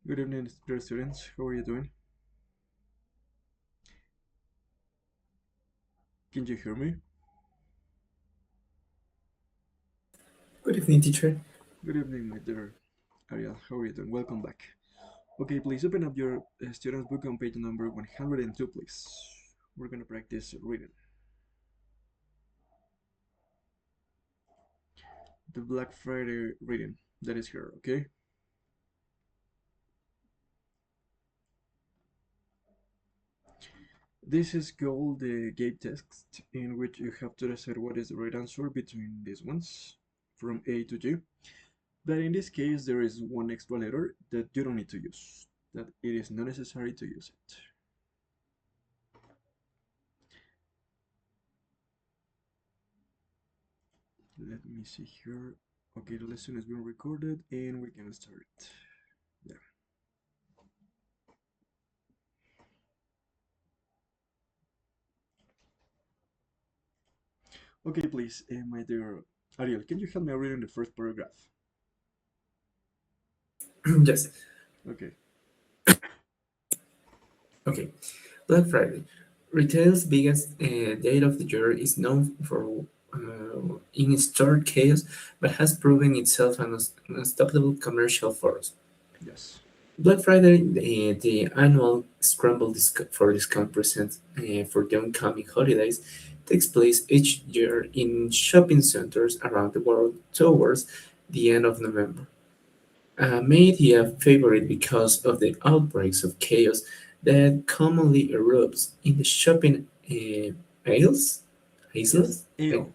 Good evening, dear students. How are you doing? Can you hear me? Good evening, teacher. Good evening, my dear Ariel. How are you doing? Welcome back. Okay, please open up your student's book on page number 102, please. We're gonna practice reading. The Black Friday reading that is here, okay? This is called the gate test, in which you have to decide what is the right answer between these ones, from A to G. But in this case, there is one extra letter that you don't need to use, that it is not necessary to use it. Let me see here. Okay, the lesson is being recorded and we can start. Yeah. Okay, please, my dear Ariel, can you help me reading the first paragraph? Yes. Okay. Okay. Black Friday. Retail's biggest day of the year is known for in-store chaos, but has proven itself an unstoppable commercial force. Yes. Black Friday, the annual scramble for discount presents for the oncoming holidays, takes place each year in shopping centers around the world towards the end of November. Made a favorite because of the outbreaks of chaos that commonly erupts in the shopping aisles. Yes. Aisles? Ale.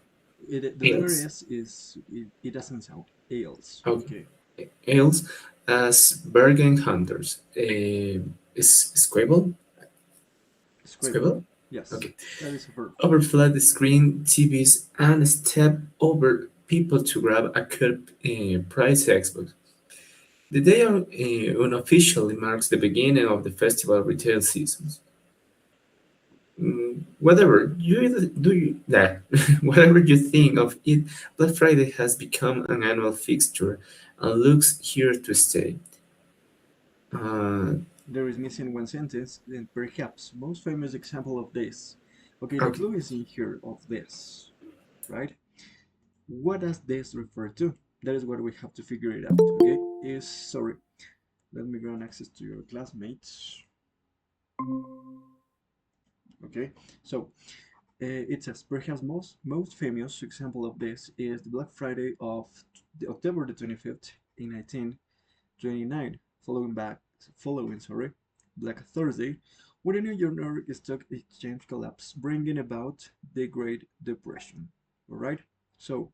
The letter Aisles. S is it doesn't sound ales. Okay. Okay. Aisles as bargain hunters. Squabble? Scribble. Squabble? Yes. Okay. That is a verb. Over flat screen TVs and step over people to grab a cut price Xbox. The day unofficially marks the beginning of the festival retail seasons. Whatever whatever you think of it, Black Friday has become an annual fixture and looks here to stay. Uh, There is missing one sentence, and perhaps most famous example of this. Okay, the okay, clue is in here of this, right? What does this refer to? That is what we have to figure it out, okay? Is sorry. Let me grant access to your classmates. Okay, so it says perhaps most famous example of this is the Black Friday of October the 25th in 1929, following Black Thursday, when the New York Stock Exchange collapse, bringing about the Great Depression. All right, so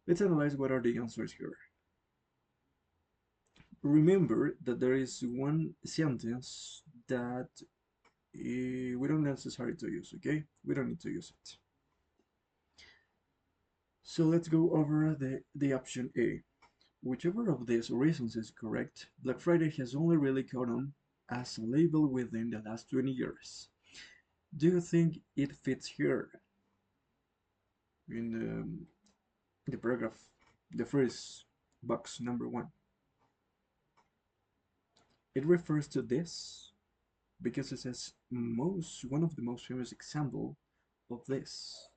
let's analyze what are the answers here. Remember that there is one sentence that we don't necessarily to use, okay? We don't need to use it. So let's go over the option A. Whichever of these reasons is correct, Black Friday has only really caught on as a label within the last 20 years. Do you think it fits here in the paragraph, the first box number one? It refers to this because it says one of the most famous example of this.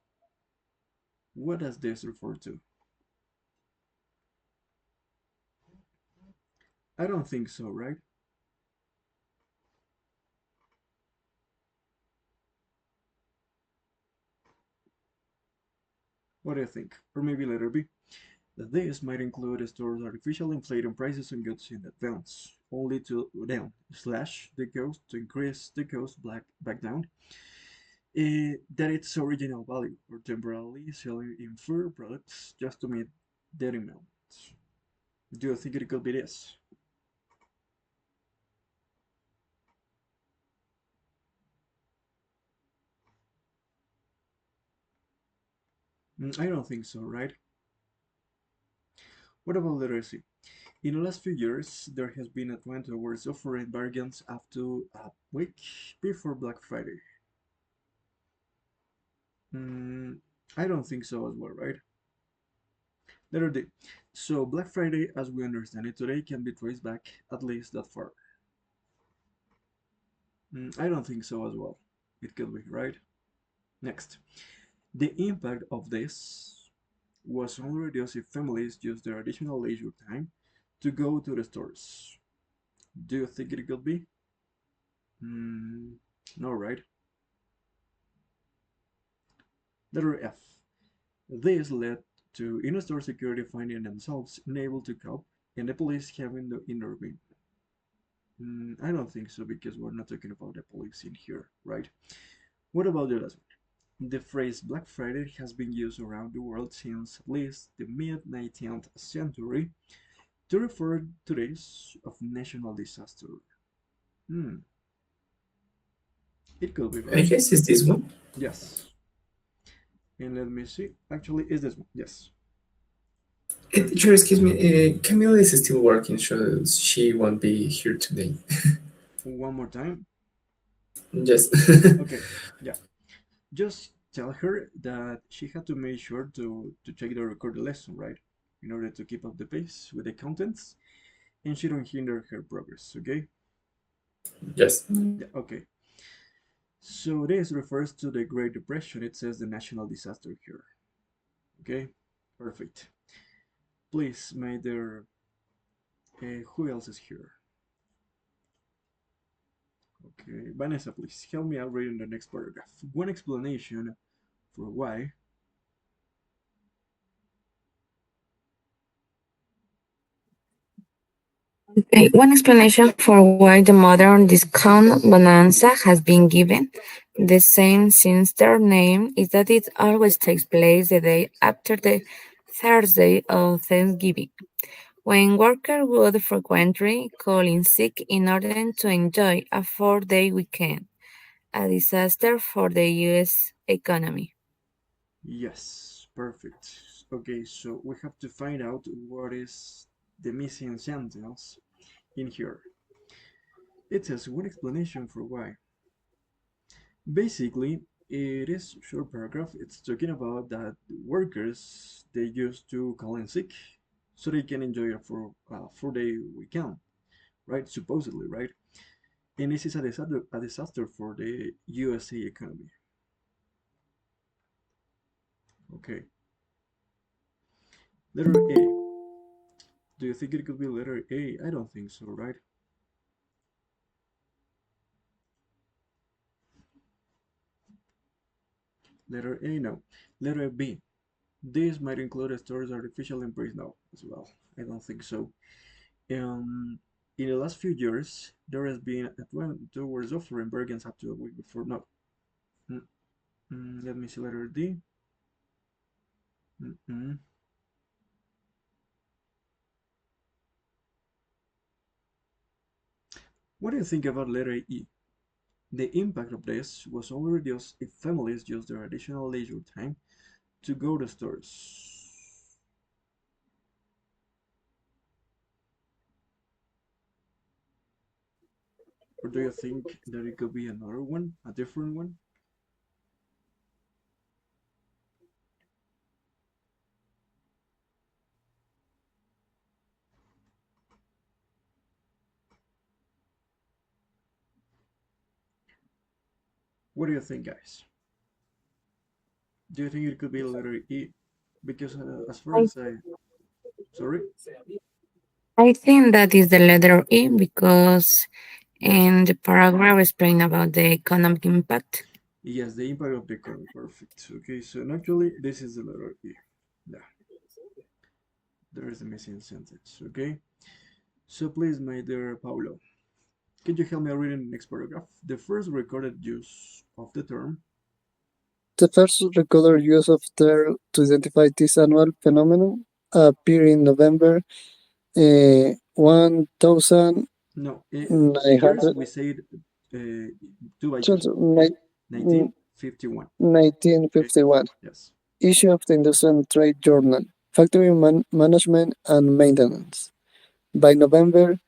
What does this refer to? I don't think so, right? What do you think? Or maybe letter B. This might include stores artificially inflating prices on goods in advance, only to then slash the cost to increase the cost back down, that its original value, or temporarily selling inferior products just to meet their demand. Do you think it could be this? I don't think so, right? What about literacy? In the last few years, there has been a trend towards offering bargains up to a week before Black Friday. Mm, I don't think so as well, right? Letter D. So Black Friday, as we understand it today, can be traced back at least that far. I don't think so as well. It could be, right? Next, the impact of this was only reduced if families used their additional leisure time to go to the stores. Do you think it could be? Mm, no, right? Letter F. This led to in-store security finding themselves unable to cope and the police having to intervene. I don't think so because we're not talking about the police in here, right? What about the last one? The phrase Black Friday has been used around the world since at least the mid-19th century to refer to days of national disaster. Hmm, it could be I right. guess it's this one. Yes. And let me see. Actually, is this one? Yes. Teacher, Perfect. excuse me, Camille is still working, so she won't be here today. One more time. Yes. Okay. Yeah. Just tell her that she had to make sure to check the recorded lesson, right? In order to keep up the pace with the contents, and she don't hinder her progress. Okay. Yes. Yeah. Okay. So this refers to the Great Depression. It says the national disaster here. Okay. Perfect. Please, my dear. Who else is here? Okay, Vanessa, please help me out reading the next paragraph. One explanation for why. Okay, one explanation for why the modern discount bonanza has been given the same since their name is that it always takes place the day after the Thursday of Thanksgiving, when workers would frequently call in sick in order to enjoy a 4-day weekend, a disaster for the US economy. Yes, perfect. Okay, so we have to find out what is the missing sentence in here. It says one explanation for why. Basically, it is a short paragraph. It's talking about that workers they used to call in sick so they can enjoy a 4-day weekend, right? Supposedly, right? And this is a disaster for the USA economy. Okay, letter A. Do you think it could be letter A? I don't think so, right? Letter A, no. Letter B. This might include a store's artificial embrace. No, as well. I don't think so. Um, in the last few years, there has been a trend towards offering bargains up to a week before. No. Mm, let me see letter D. Mm-mm. What do you think about letter E? The impact of this was only reduced if families used their additional leisure time to go to stores. Or do you think that it could be another one, a different one? What do you think, guys? Do you think it could be letter E? Because as far I, as I, sorry, I think that is the letter E because yes, in the paragraph explain about the economic impact. yes, the impact of the economy, perfect. Okay, so actually, this is the letter E. Yeah, there is a missing sentence. Okay, so please, my dear Paulo, can you help me reading the next paragraph? The first recorded use of the term. The first recorded use of term to identify this annual phenomenon appeared in November 1900, No, years we said 2 by 2, okay? 1951. Okay, 1951. yes. Issue of the Industrial Trade Journal, Factory Management and Maintenance. By November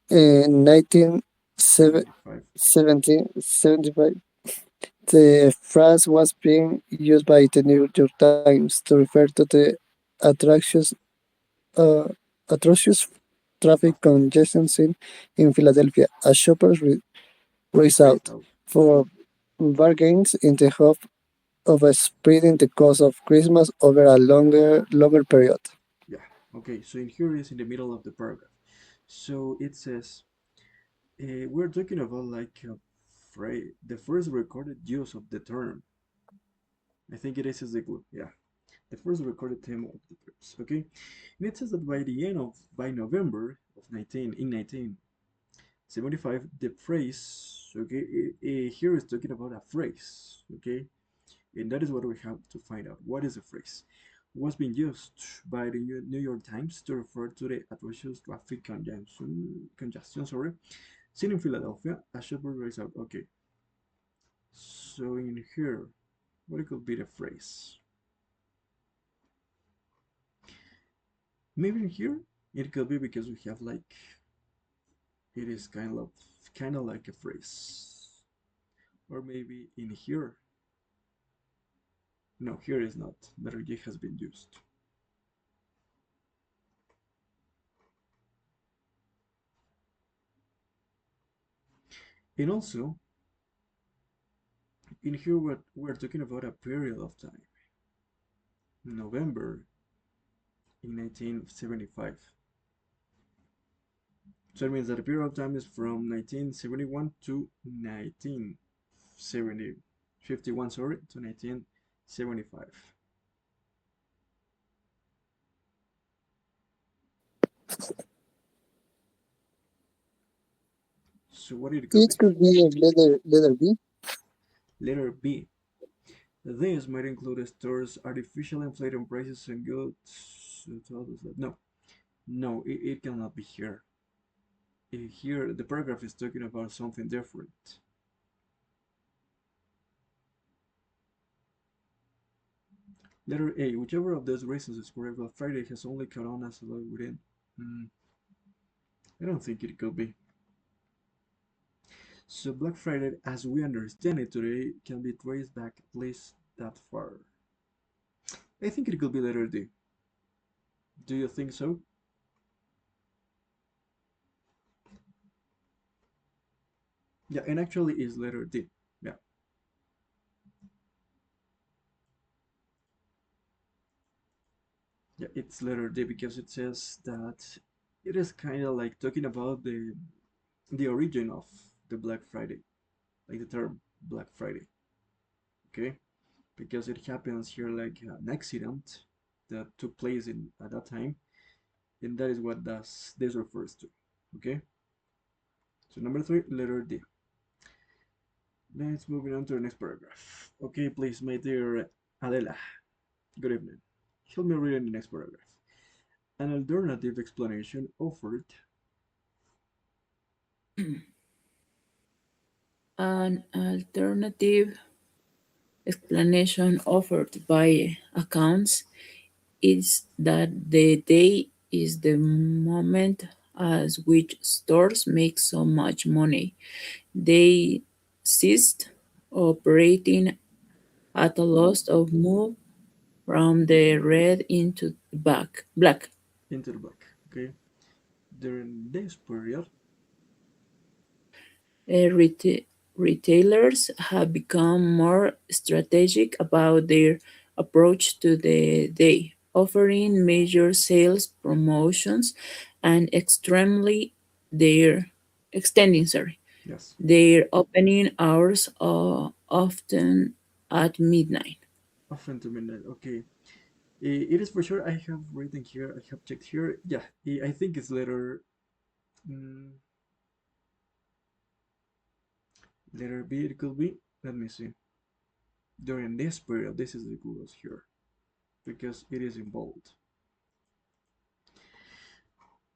75. 1975, the phrase was being used by the New York Times to refer to the attractions uh, atrocious traffic congestion scene in Philadelphia as shoppers race Race out out. for bargains in the hope of spreading the cost of Christmas over a longer period. Yeah. Okay. So in here is in the middle of the paragraph. So it says we're talking about like a phrase, the first recorded use of the term. I think it is the clue. Yeah. The first recorded term of the terms. Okay. And it says that by November of 1975, the phrase, okay, here is talking about a phrase, okay, and that is what we have to find out. What is a phrase? Was being used by the New York Times to refer to the atrocious traffic congestion, sorry, seen in Philadelphia as Shepherd race out. Okay, so in here, what could be the phrase? Maybe in here, it could be because we have like it is kind of like a phrase, or maybe in here. No, here is not. Letter J has been used. And also, in here we're talking about a period of time. November in 1975. So it means that the period of time is from 1971 to 1970, 51, sorry, to 1975. So what did it could It be? could be a letter B. Letter B. This might include stores artificially inflating prices and goods. No, no, it cannot be here. Here, the paragraph is talking about something different. Letter A. Whichever of those reasons is correct, Black Friday has only caught on as a law within. Hmm, I don't think it could be. So Black Friday, as we understand it today, can be traced back at least that far. I think it could be letter D. Do you think so? Yeah, and actually is letter D. Yeah, yeah, it's letter D because it says that it is kind of like talking about the origin of the Black Friday, like the term Black Friday. Okay, because it happens here like an accident that took place in at that time, and that is what this refers to. Okay, so number three, letter D. Let's move on to the next paragraph. Okay, please, my dear Adela. Good evening. Help me read the next paragraph. An alternative explanation offered. An alternative explanation offered by accounts is that the day is the moment at which stores make so much money. They ceased operating at a loss of move from the red into the black. Into the black. Okay, during this period, Uh, reta- Retailers have become more strategic about their approach to the day, offering major sales promotions and extremely their extending yes, their opening hours are often at midnight. often to midnight. Okay, it is for sure. I have written here. I have checked here. Yeah, I think it's letter mm, letter B. It could be. Let me see. During this period, this is the clues here because it is in bold.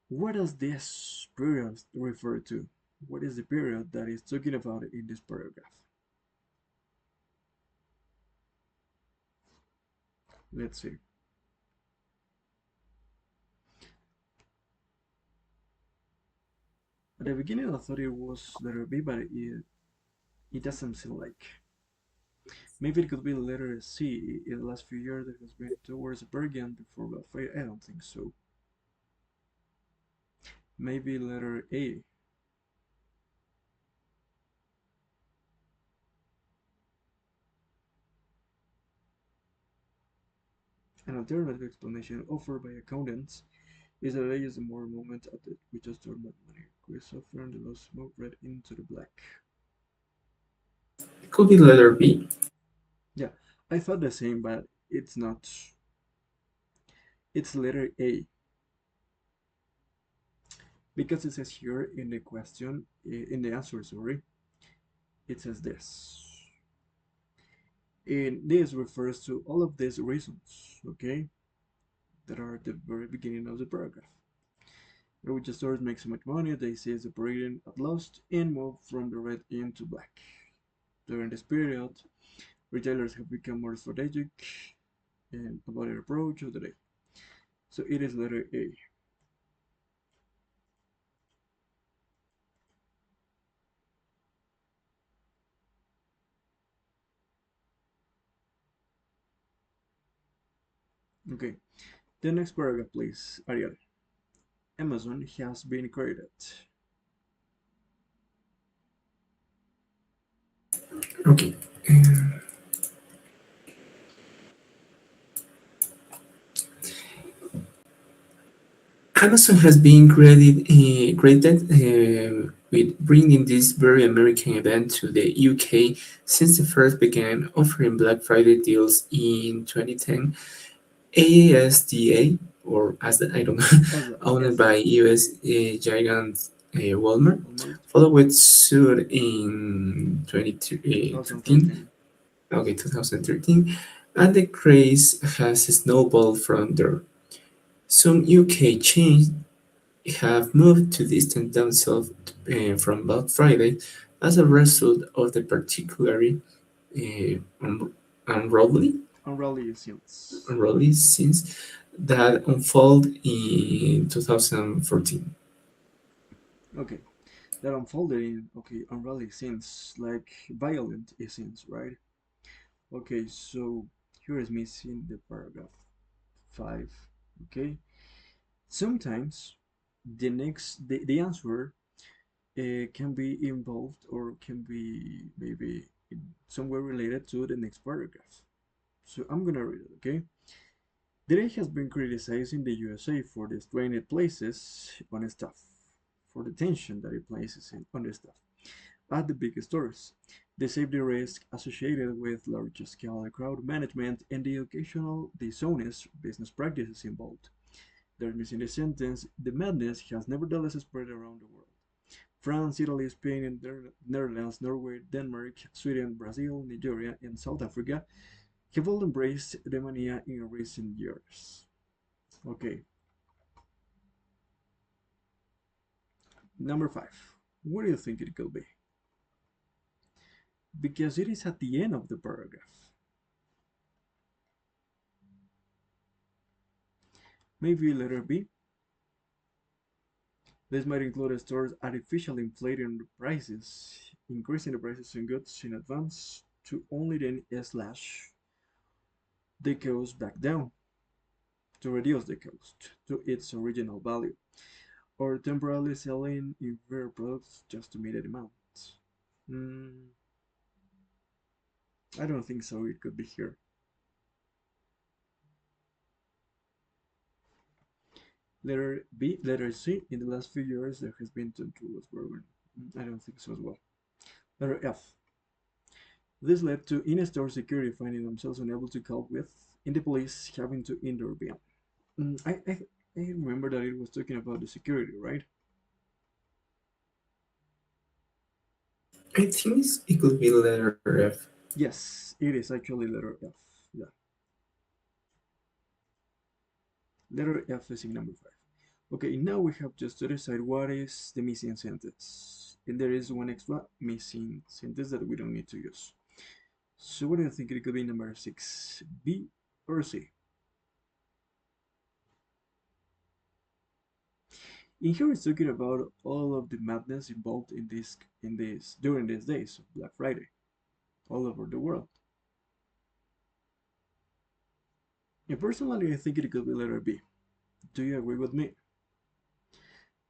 What does this period refer to? What is the period that is talking about in this paragraph? Let's see. At the beginning, I thought it was letter B, but it doesn't seem like. Maybe it could be letter C. In the last few years, there has been towards Bergen before Black Friday. I don't think so. Maybe letter A. An alternative explanation offered by accountants is that A is the more moment at which a storm of money. Christopher and the lost smoke right into the black. It could be letter B. Yeah, I thought the same, but it's not. It's letter A because it says here in the question, in the answer, sorry, it says this. And this refers to all of these reasons, okay, that are at the very beginning of the paragraph. Which stores make so much money, they seize operating at loss and move from the red into black. During this period, retailers have become more strategic and about their approach of the day. So it is letter A. Okay, the next paragraph, please, Ariel. Amazon has been created. Okay. Amazon has been credited with bringing this very American event to the UK since it first began offering Black Friday deals in 2010. ASDA, or as I don't know, As owned yes, by US giant Walmart, Walmart, followed suit in 2013. 2013. Okay, 2013, and the craze has snowballed from there. Some UK chains have moved to distance themselves from Black Friday as a result of the particularly unruly, Unruly scenes. unruly scenes that unfold in 2014. Okay, that unfolded in unruly scenes like violent scenes, right? Okay, so here is missing the paragraph 5. Okay, sometimes the answer can be involved or can be maybe somewhere related to the next paragraph. So I'm gonna read it, okay? Today has been criticizing the USA for the strain it places on staff, for the tension that it places on the staff at the big stores, the safety risk associated with large-scale crowd management, and the occasional dishonest business practices involved. They're missing the sentence. The madness has nevertheless spread around the world. France, Italy, Spain, and Netherlands, Norway, Denmark, Sweden, Brazil, Nigeria, and South Africa have all embraced the mania in recent years. Okay, number 5. What do you think it could be? Because it is at the end of the paragraph. Maybe letter B. This might include stores artificially inflating the prices, increasing the prices on goods in advance to only then slash the cost back down to reduce the cost to its original value, or temporarily selling inferior products just to meet the demand. Mm, I don't think so. It could be here. Letter B, letter C. In the last few years, there has been to was growing. I don't think so as well. Letter F. This led to in-store security finding themselves unable to cope with, and the police having to intervene. I remember that it was talking about the security, right? I think it could be letter F. Yes, it is actually letter F. Yeah, letter F is in number 5. Okay, now we have just to decide what is the missing sentence. And there is one extra missing sentence that we don't need to use. So what do you think it could be number 6? B or C? In here it's talking about all of the madness involved in this during these days of Black Friday all over the world. And personally I think it could be letter B. Do you agree with me?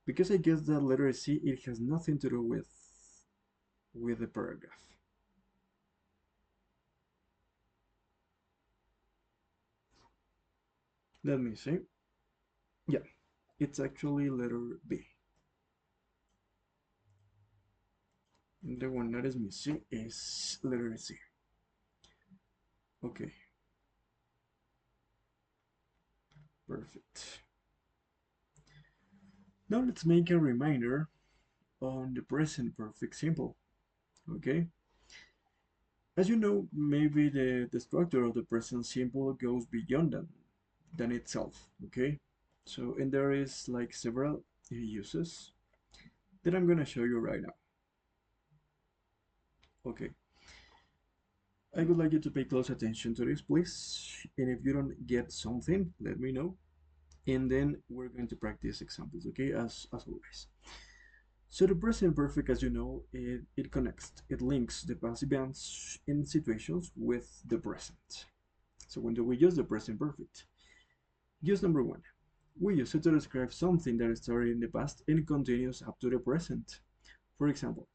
Because I guess that letter C, it has nothing to do with the paragraph. Let me see. Yeah, it's actually letter B. And the one that is missing is letter C. Okay, perfect. Now let's make a reminder on the present perfect simple. Okay, as you know, maybe the structure of the present simple goes beyond than itself. Okay, so and there is like several uses that I'm gonna show you right now. Okay, I would like you to pay close attention to this, please. And if you don't get something, let me know. And then we're going to practice examples, okay, as always. So the present perfect, as you know, it connects, it links the past events and situations with the present. So when do we use the present perfect? Use number one. We use it to describe something that started in the past and continues up to the present. For example,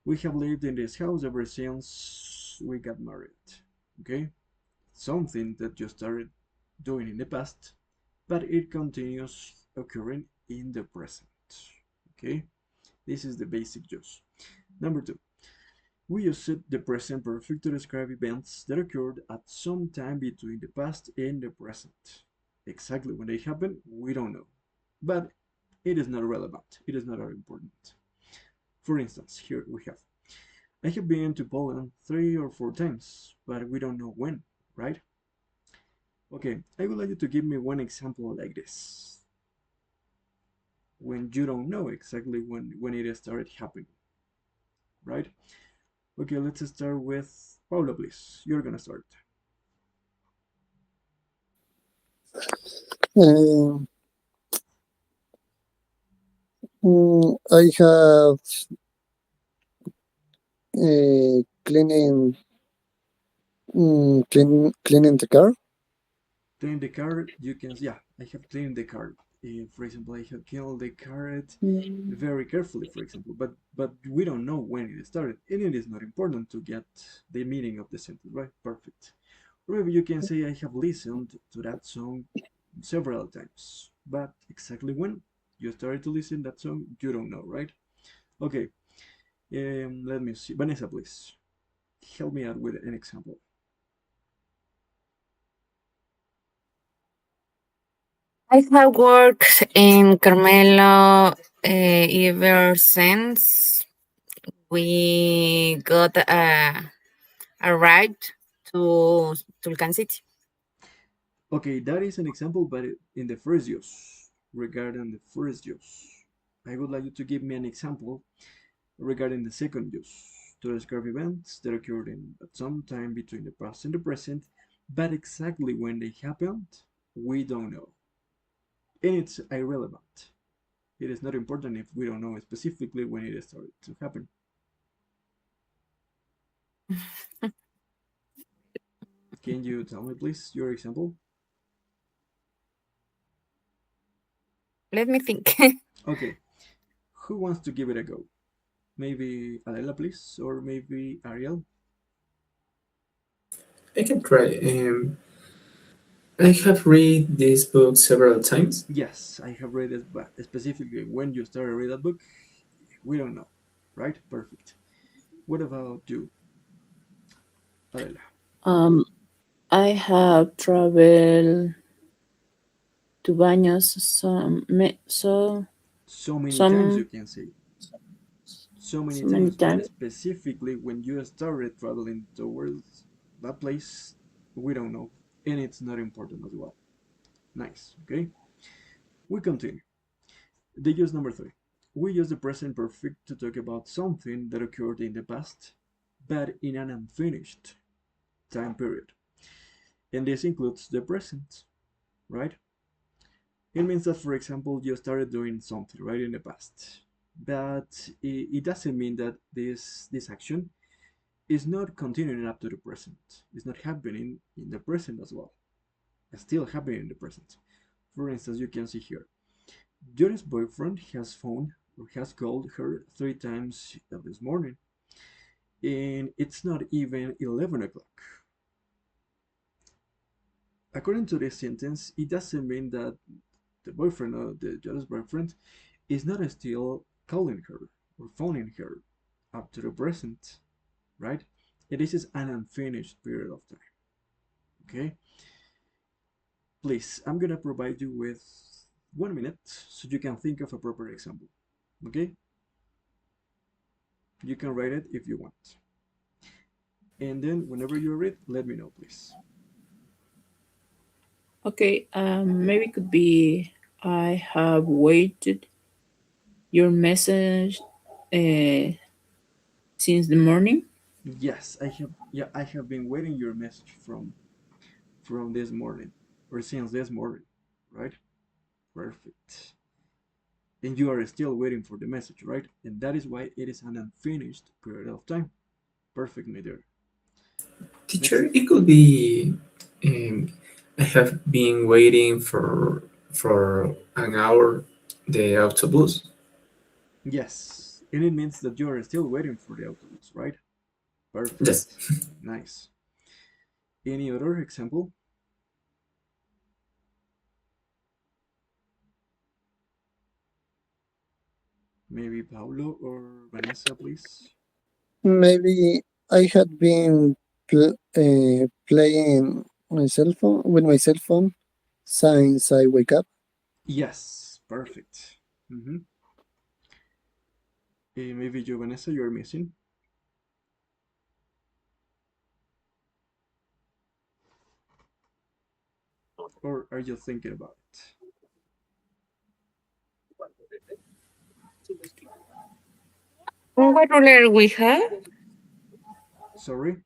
we have lived in this house ever since we got married. Okay? Something that you started doing in the past, but it continues occurring in the present. Okay? This is the basic use. Number two, we use the present perfect to describe events that occurred at some time between the past and the present. Exactly when they happen, we don't know. But it is not relevant. It is not important. For instance, here we have I have been to Poland 3 or 4 times, but we don't know when, right? Okay, I would like you to give me one example like this. When you don't know exactly when it started happening, right? Okay, let's start with Paula, please. You're gonna start. Uh, I have cleaning cleaning the car. Clean the car, you can, yeah, I have cleaned the car. For example, I have killed the carrot very carefully, for example, but we don't know when it started, and it is not important to get the meaning of the sentence, right? Perfect. Or maybe you can say I have listened to that song several times, but exactly when you started to listen that song, you don't know, right? Okay, let me see. Vanessa, please help me out with an example. I have worked in Carmelo ever since we got arrived to Tulcan City. Okay, that is an example, but in the first use, regarding the first use, I would like you to give me an example regarding the second use to describe events that occurred at some time between the past and the present, but exactly when they happened, we don't know. And it's irrelevant. It is not important if we don't know specifically when it started to happen. Can you tell me, please, your example? Let me think. Okay, who wants to give it a go? Maybe Adela, please, or maybe Ariel? I can try. I have read this book several times. Yes, I have read it, but specifically when you started to read that book, we don't know, right? Perfect. What about you, Adela? Um, I have traveled to Baños So many times you some can say, so many so many times, but times. specifically when you started traveling towards that place, we don't know, and it's not important as well. Nice, okay? We continue. The use number three. We use the present perfect to talk about something that occurred in the past, but in an unfinished time period. And this includes the present, right? It means that, for example, you started doing something right in the past, but it doesn't mean that this action is not continuing up to the present. It's not happening in the present as well. It's still happening in the present. For instance, you can see here. Johnny's boyfriend has phoned or has called her 3 times this morning, and it's not even 11 o'clock. According to this sentence, it doesn't mean that the boyfriend or the Johnny's boyfriend is not still calling her or phoning her up to the present, right? This is an unfinished period of time. Okay, please, I'm gonna provide you with 1 minute so you can think of a proper example. Okay, you can write it if you want, and then whenever you read, let me know, please. Okay, maybe it could be I have waited your message uh, since the morning. Yes, I have. Yeah, I have been waiting your message from this morning or since this morning, right? Perfect. And you are still waiting for the message, right? And that is why it is an unfinished period of time. Perfect, my dear. Next. Teacher, it could be um, I have been waiting for an hour the autobus. Yes, and it means that you are still waiting for the autobus, right? Yes. Perfect. Nice. Any other example? Maybe Paulo or Vanessa, please. Maybe I had been playing my cell phone with my cell phone since I wake up. Yes, perfect. Mm-hmm. Maybe you, Vanessa, you're missing. Or are you thinking about it? What ruler we have? Sorry?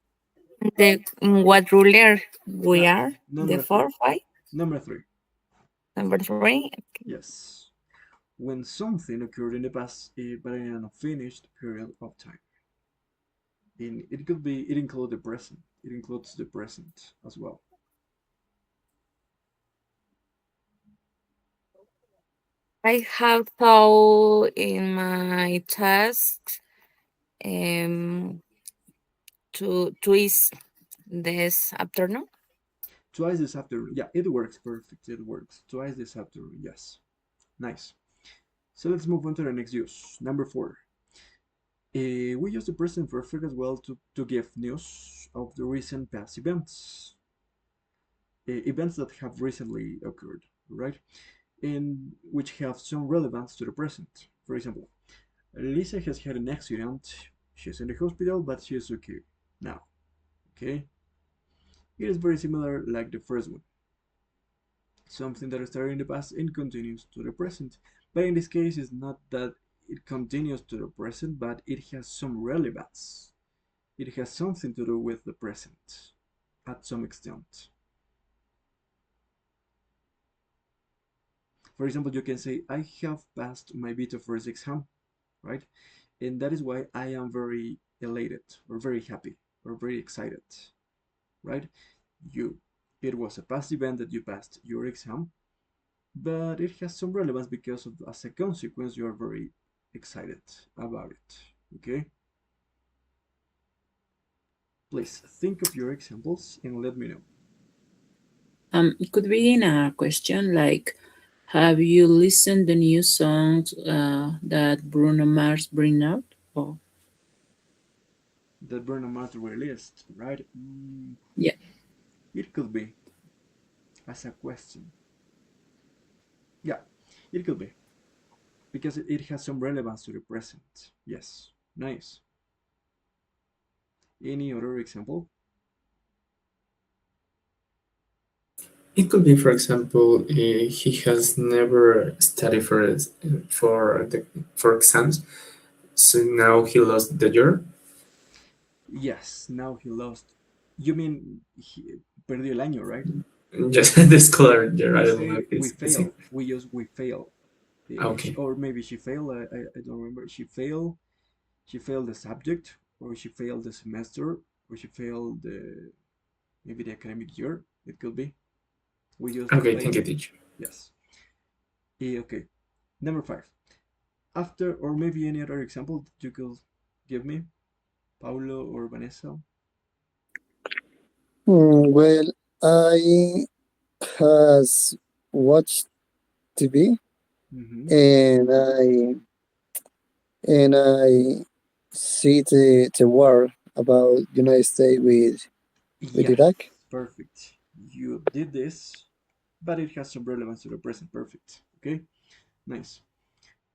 The what ruler we Uh, are? The number three. four, five, Number three. number three. Yes. When something occurred in the past, but in an unfinished period of time. It could be, it includes the present. It includes the present as well. I have thought in my tasks um to twist this afternoon. Twice this afternoon. Yeah, it works perfect. It works. Twice this afternoon. Yes. Nice. So let's move on to the next use. Number four. We use the present perfect as well to give news of the recent past events. Events that have recently occurred, right? And which have some relevance to the present. For example, Lisa has had an accident. She's in the hospital, but she's okay now. Okay? It is very similar like the first one. Something that started in the past and continues to the present. But in this case, it's not that it continues to the present, but it has some relevance. It has something to do with the present at some extent. For example, you can say, I have passed my beta first exam, right? And that is why I am very elated or very happy or very excited, right? You, it was a past event that you passed your exam, but it has some relevance because of as a consequence you are very excited about it. Okay, please think of your examples and let me know. It could be in a question like, have you listened the new songs that Bruno Mars bring out? Oh, That Bruno Mars released, right? yeah. It could be as a question. Yeah, it could be because it has some relevance to the present. Yes, nice. Any other example? It could be, for example, he has never studied for the for exams, so now he lost the year. Yes, now he lost. You mean he perdió el año, right? Just the scholar year. I We don't know say if we it's the same. fail. We use we fail. Okay. Or maybe she failed. I don't remember. She failed. She failed the subject, or she failed the semester, or she failed the maybe the academic year. It could be. We use Okay. Thank fail. you, teacher. Yes. Okay. Number five. After, or maybe any other example that you could give me, Paulo or Vanessa. Well, I has watched TV Mm-hmm. and I see the war about United States with Yes, Iraq. perfect. You did this, but it has some relevance to the present perfect. Okay, nice.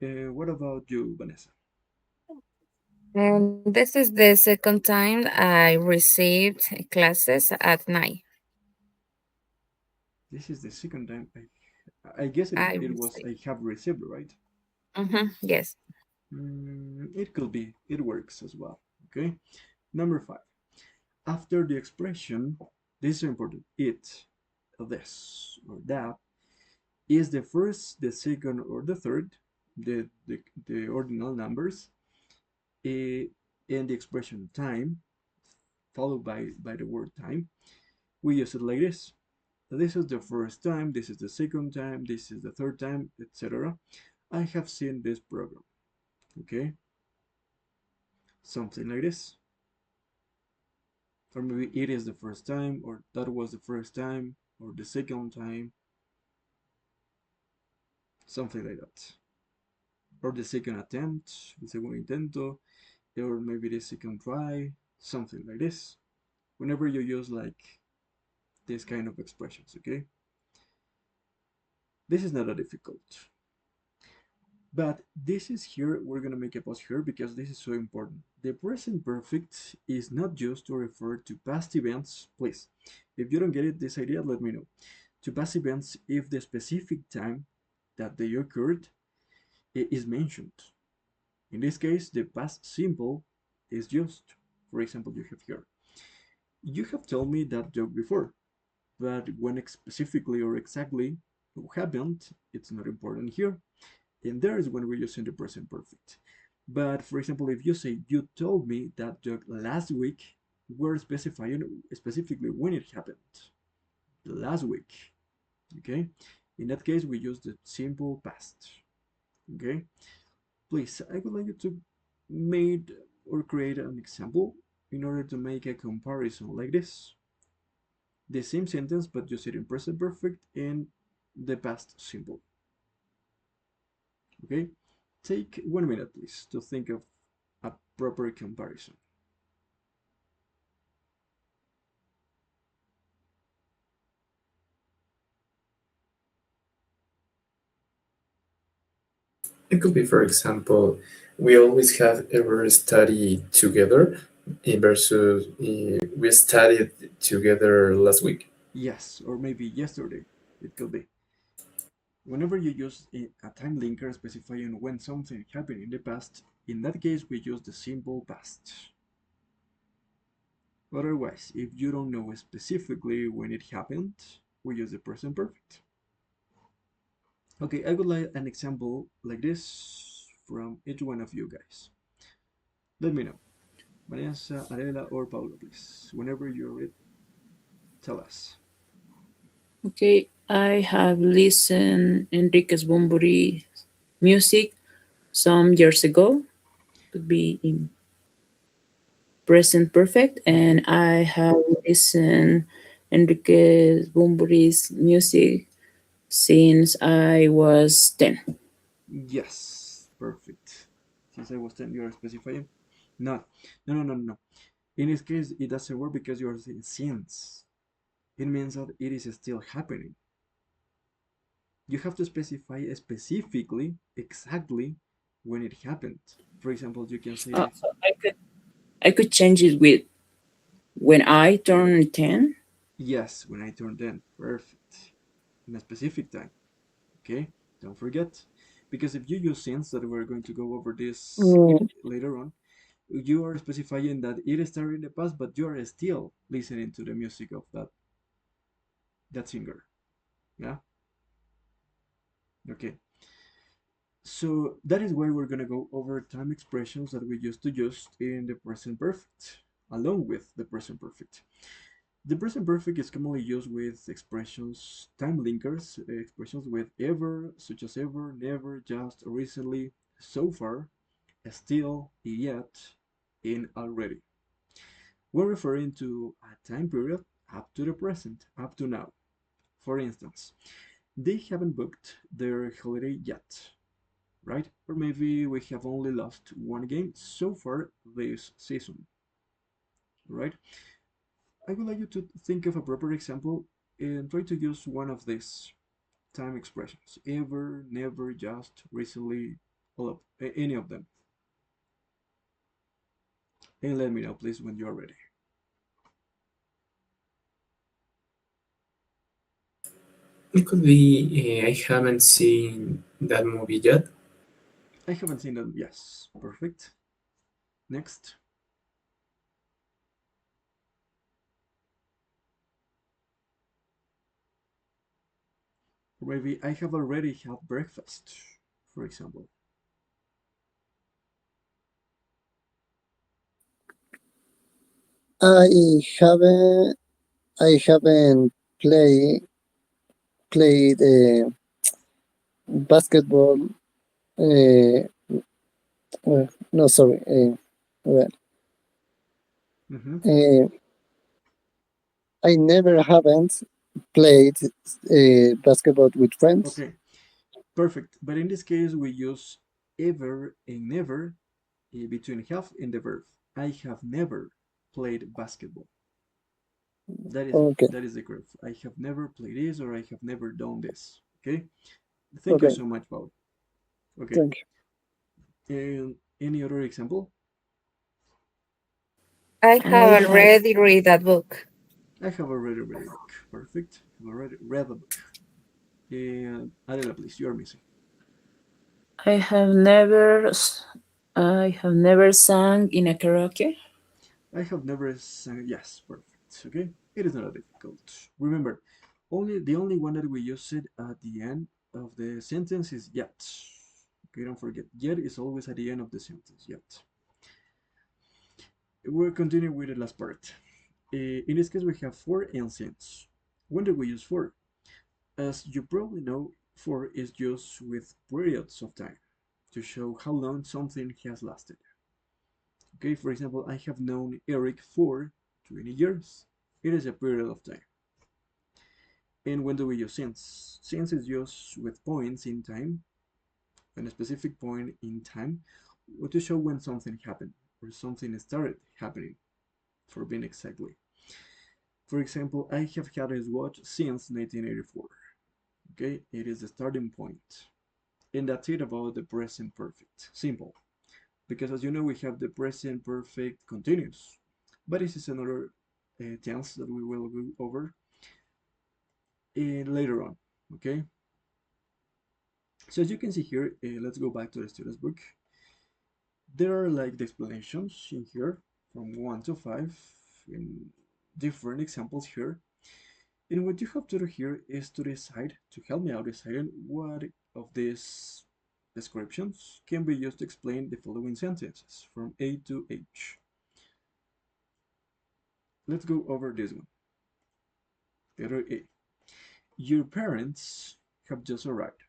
What about you, Vanessa? And this is the second time I received classes at night. This is the second time I guess I it was received. I have received, right? Yes. It could be. It works as well. Okay. Number five. After the expression, this is important. It, this, or that is the first, the second, or the third, the ordinal numbers, eh, and the expression time, followed by the word time. We use it like this. This is the first time, this is the second time, this is the third time, etc. I have seen this program. Okay, something like this. Or maybe it is the first time, or that was the first time, or the second time, something like that. Or the second attempt, el segundo intento, or maybe the second try, something like this. Whenever you use like this kind of expressions, okay? This is not that difficult. But this is here, we're gonna make a pause here because this is so important. The present perfect is not just to refer to past events, please. If you don't get it, this idea, let me know. To past events if the specific time that they occurred is mentioned. In this case, the past simple is just, for example, you have here. You have told me that joke before, but when specifically or exactly happened, it's not important here. And there is when we're using the present perfect. But for example, if you say you told me that joke last week, we're specifying specifically when it happened. Last week. Okay? In that case, we use the simple past. Okay? Please, I would like you to make or create an example in order to make a comparison like this. The same sentence, but use it in present perfect and the past simple. Okay? Take 1 minute, please, to think of a proper comparison. It could be, for example, we always have ever studied together versus we studied together last week. Yes, or maybe yesterday. It could be. Whenever you use a time linker specifying when something happened in the past, in that case we use the simple past. Otherwise, if you don't know specifically when it happened, we use the present perfect. Okay, I would like an example like this from each one of you guys. Let me know. Vanessa, Arela, or Paulo, please. Whenever you're ready, tell us. Okay, I have listened Enriquez Bumburi music some years ago. Could be in present perfect, and I have listened Enriquez Bumburi's music since I was 10. Yes, perfect. Since I was 10, you are specifying? No, no, no, no, no. In this case, it doesn't work because you are saying since. It means that it is still happening. You have to specify specifically, exactly when it happened. For example, you can say, So I could change it with when I turn 10. yes, when I turned 10. Perfect. In a specific time. Okay? Don't forget. Because if you use since, that we're going to go over this Mm, later on, you are specifying that it started in the past, but you are still listening to the music of that singer. Yeah? Okay. So that is why we're gonna go over time expressions that we used to use in the present perfect, along with the present perfect. The present perfect is commonly used with expressions, time linkers, expressions with ever, such as ever, never, just, recently, so far, still, yet, and already. We're referring to a time period up to the present, up to now. For instance, they haven't booked their holiday yet, right? Or maybe we have only lost one game so far this season, right? I would like you to think of a proper example and try to use one of these time expressions. Ever, never, just, recently, all of any of them. And let me know please when you are ready. It could be I haven't seen that movie yet. I haven't seen them. Yes, perfect. Next. Or maybe I have already had breakfast, for example. I haven't I haven't played basketball. Uh, no, sorry. Well, Mm-hmm. uh, I never haven't played basketball with friends. Okay, perfect. But in this case, we use ever and never between have and the verb. I have never played basketball. That is Okay, that is the correct. I have never played this or I have never done this. Okay. Thank you okay. so much, Paul. Okay. Thank And any other example? I I have have already read that book. I have already read a book. Perfect. I've already read a book. And Adela, please, you are missing. I have never I have never sung in a karaoke. I have never sang. Yes, perfect. Okay, it is not that difficult. Remember, the only one that we use it at the end of the sentence is yet. Okay, don't forget. Yet is always at the end of the sentence. Yet. We'll continue with the last part. In this case, we have for and since. When do we use for? As you probably know, for is used with periods of time to show how long something has lasted. Okay, for example, I have known Eric for 20 years. It is a period of time. And when do we use since? Since is used with points in time, and a specific point in time, to show when something happened or something started happening, for being exactly. For example, I have had this watch since 1984. Okay, it is the starting point. And that's it about the present perfect. Simple. Because as you know, we have the present perfect continuous. But this is another tense that we will go over later on. Okay, so as you can see here, let's go back to the student's book. There are like the explanations in here from 1 to 5 in different examples here. And what you have to do here is to decide, to help me out deciding what of these descriptions can be used to explain the following sentences from A to H. Let's go over this one. Letter A. Your parents have just arrived,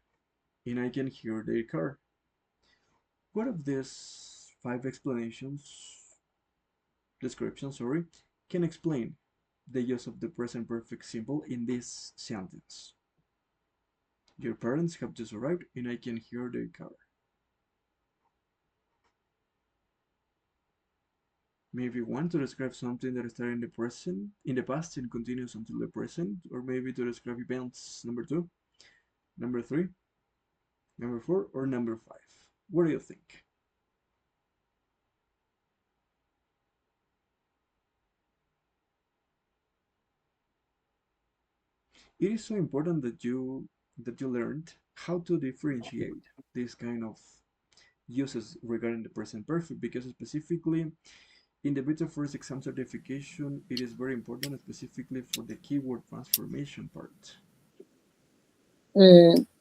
and I can hear their car. What of these 5 descriptions, sorry, can explain the use of the present perfect simple in this sentence? Your parents have just arrived, and I can hear their car. Maybe one to describe something that started in the present, in the past, and continues until the present, or maybe to describe events. Number 2, number 3, number 4, or number 5. What do you think? It is so important that you learned how to differentiate this kind of uses regarding the present perfect, because specifically in the beta first exam certification it is very important, specifically for the keyword transformation part.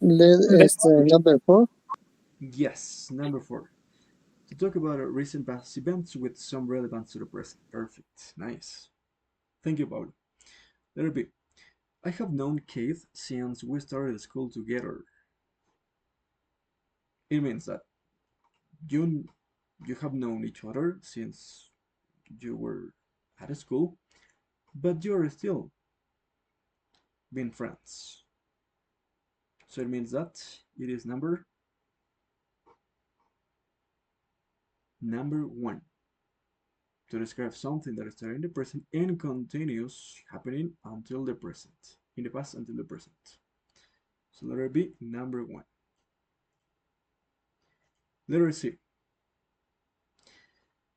number 4. Yes, number 4, to talk about recent past events with some relevance to the present. Perfect, nice. Thank you, Paul. Letter B. I have known Keith since we started school together. It means that you you have known each other since you were at school, but you're still being friends. So it means that it is number one to describe something that started in the present and continues happening until the present, in the past until the present. So letter B, number one. Letter C.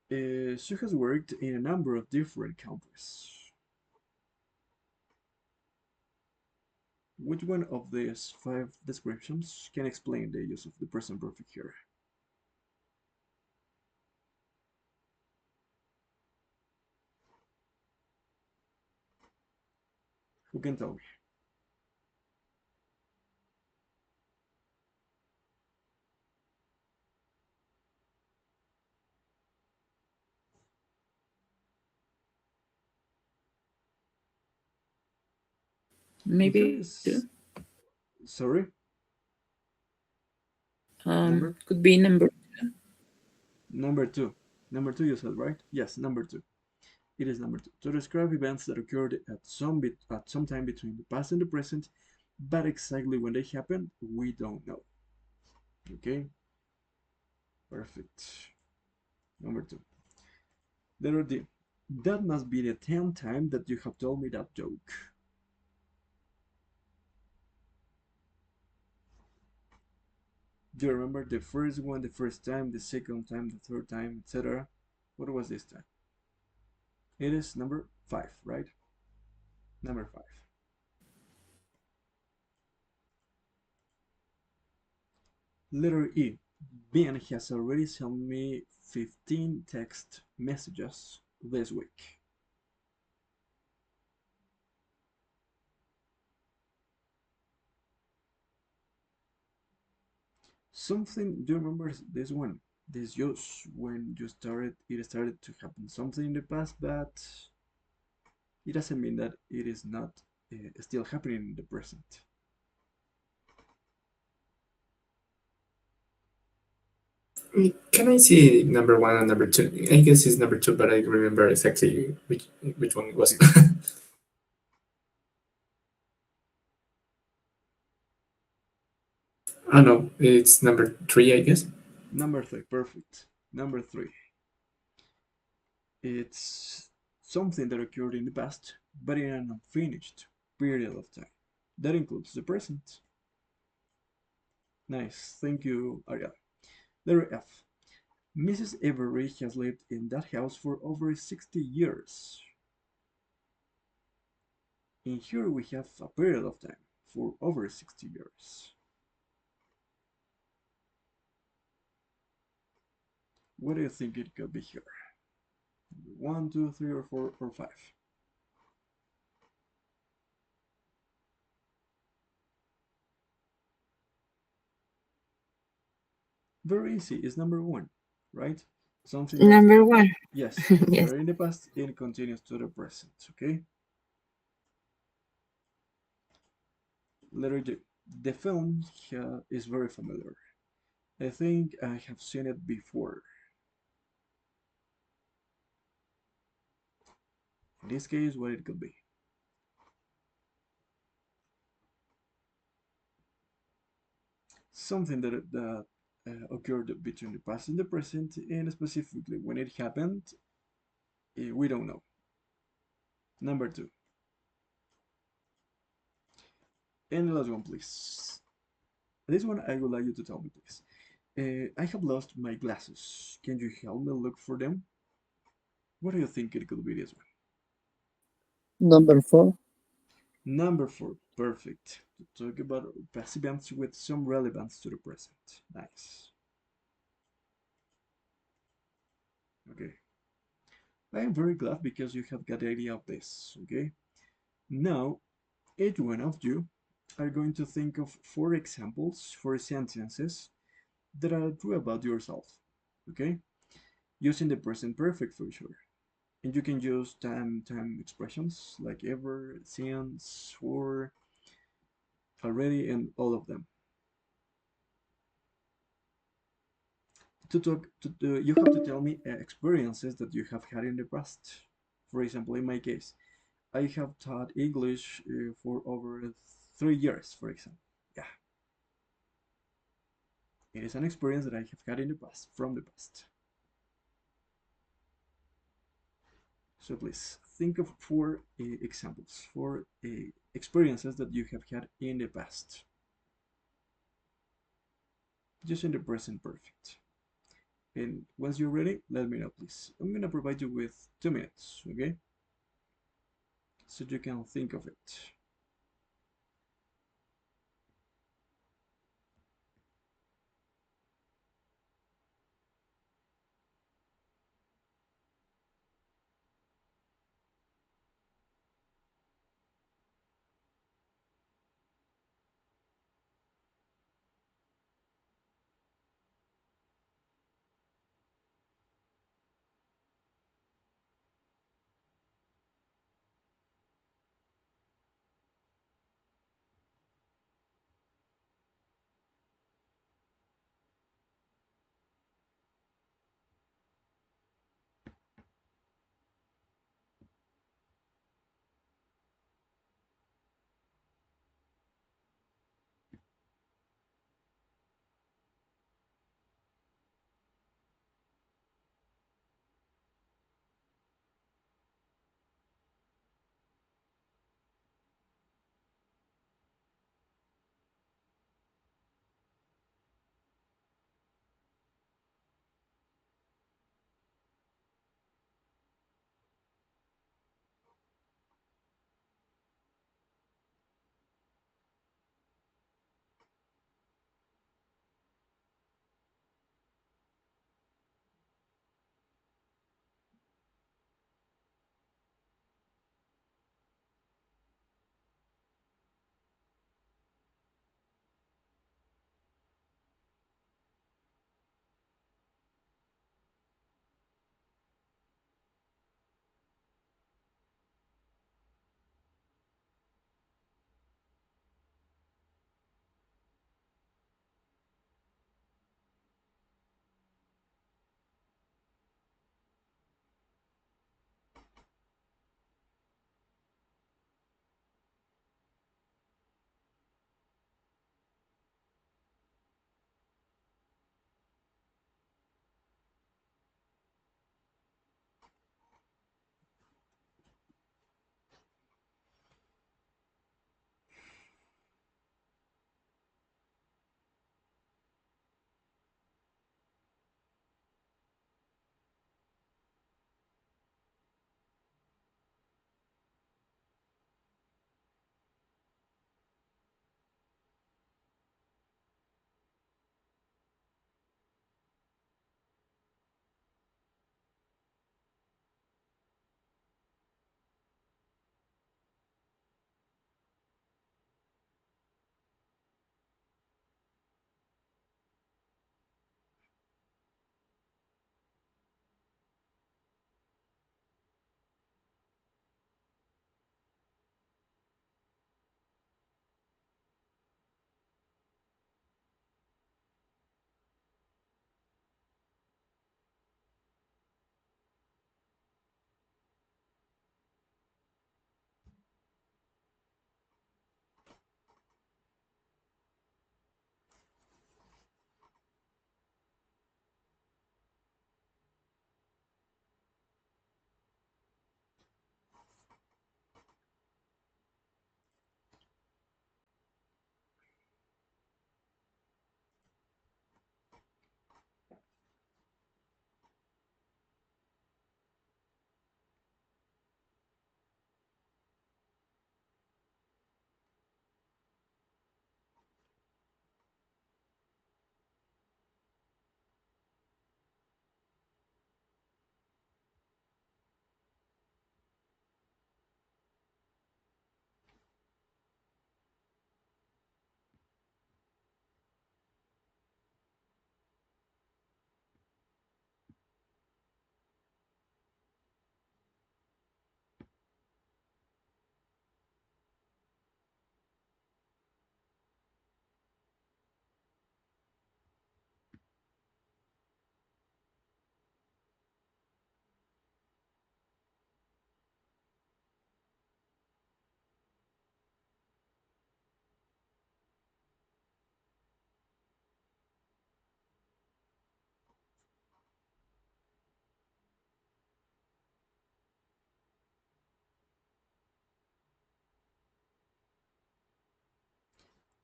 She has worked in a number of different countries. Which one of these five descriptions can explain the use of the present perfect here? Who can tell me? Here Maybe is, sorry, number could be number two. Number two you said, right? Yes, number two. It is number two. To describe events that occurred at some time between the past and the present, but exactly when they happened, we don't know. Okay? Perfect. Number two. Letter D. That must be the 10th time that you have told me that joke. Do you remember the first one, the first time, the second time, the third time, etc.? What was this time? It is number five, right? Number five. Letter E. Ben has already sent me 15 text messages this week. Something, do you remember this one? This use when it started to happen something in the past, but it doesn't mean that it is not still happening in the present. Can I see number one and number two? I guess it's number two, but I remember exactly which one it was. Oh no, it's number three, I guess. Number three, perfect. Number three. It's something that occurred in the past, but in an unfinished period of time. That includes the present. Nice, thank you, Ariel. Letter F. Mrs. Avery has lived in that house for over 60 years. In here we have a period of time for over 60 years. What do you think it could be here? 1, 2, 3, or 4, or 5? Very easy, it's number one, right? Something that, Number one. yes, Yes. started in the past and continues to the present, okay? Letter J. The film is very familiar. I think I have seen it before. In this case, what it could be? Something that occurred between the past and the present, and specifically when it happened, we don't know. Number two. And the last one, please. This one I would like you to tell me, please. I have lost my glasses. Can you help me look for them? What do you think it could be this one? Number four. Number four, perfect. To talk about past events with some relevance to the present. Nice. Okay. I am very glad because you have got the idea of this. Okay. Now, each one of you are going to think of four examples for sentences that are true about yourself. Okay. Using the present perfect for sure. And you can use time expressions like ever, since, for, already, and all of them. To talk to You have to tell me experiences that you have had in the past. For example, in my case, I have taught English for over 3 years, for example. Yeah, it is an experience that I have had in the past, from the past. So please think of four examples, four experiences that you have had in the past, just in the present perfect. And once you're ready, let me know, please. I'm gonna provide you with 2 minutes, okay? So you can think of it.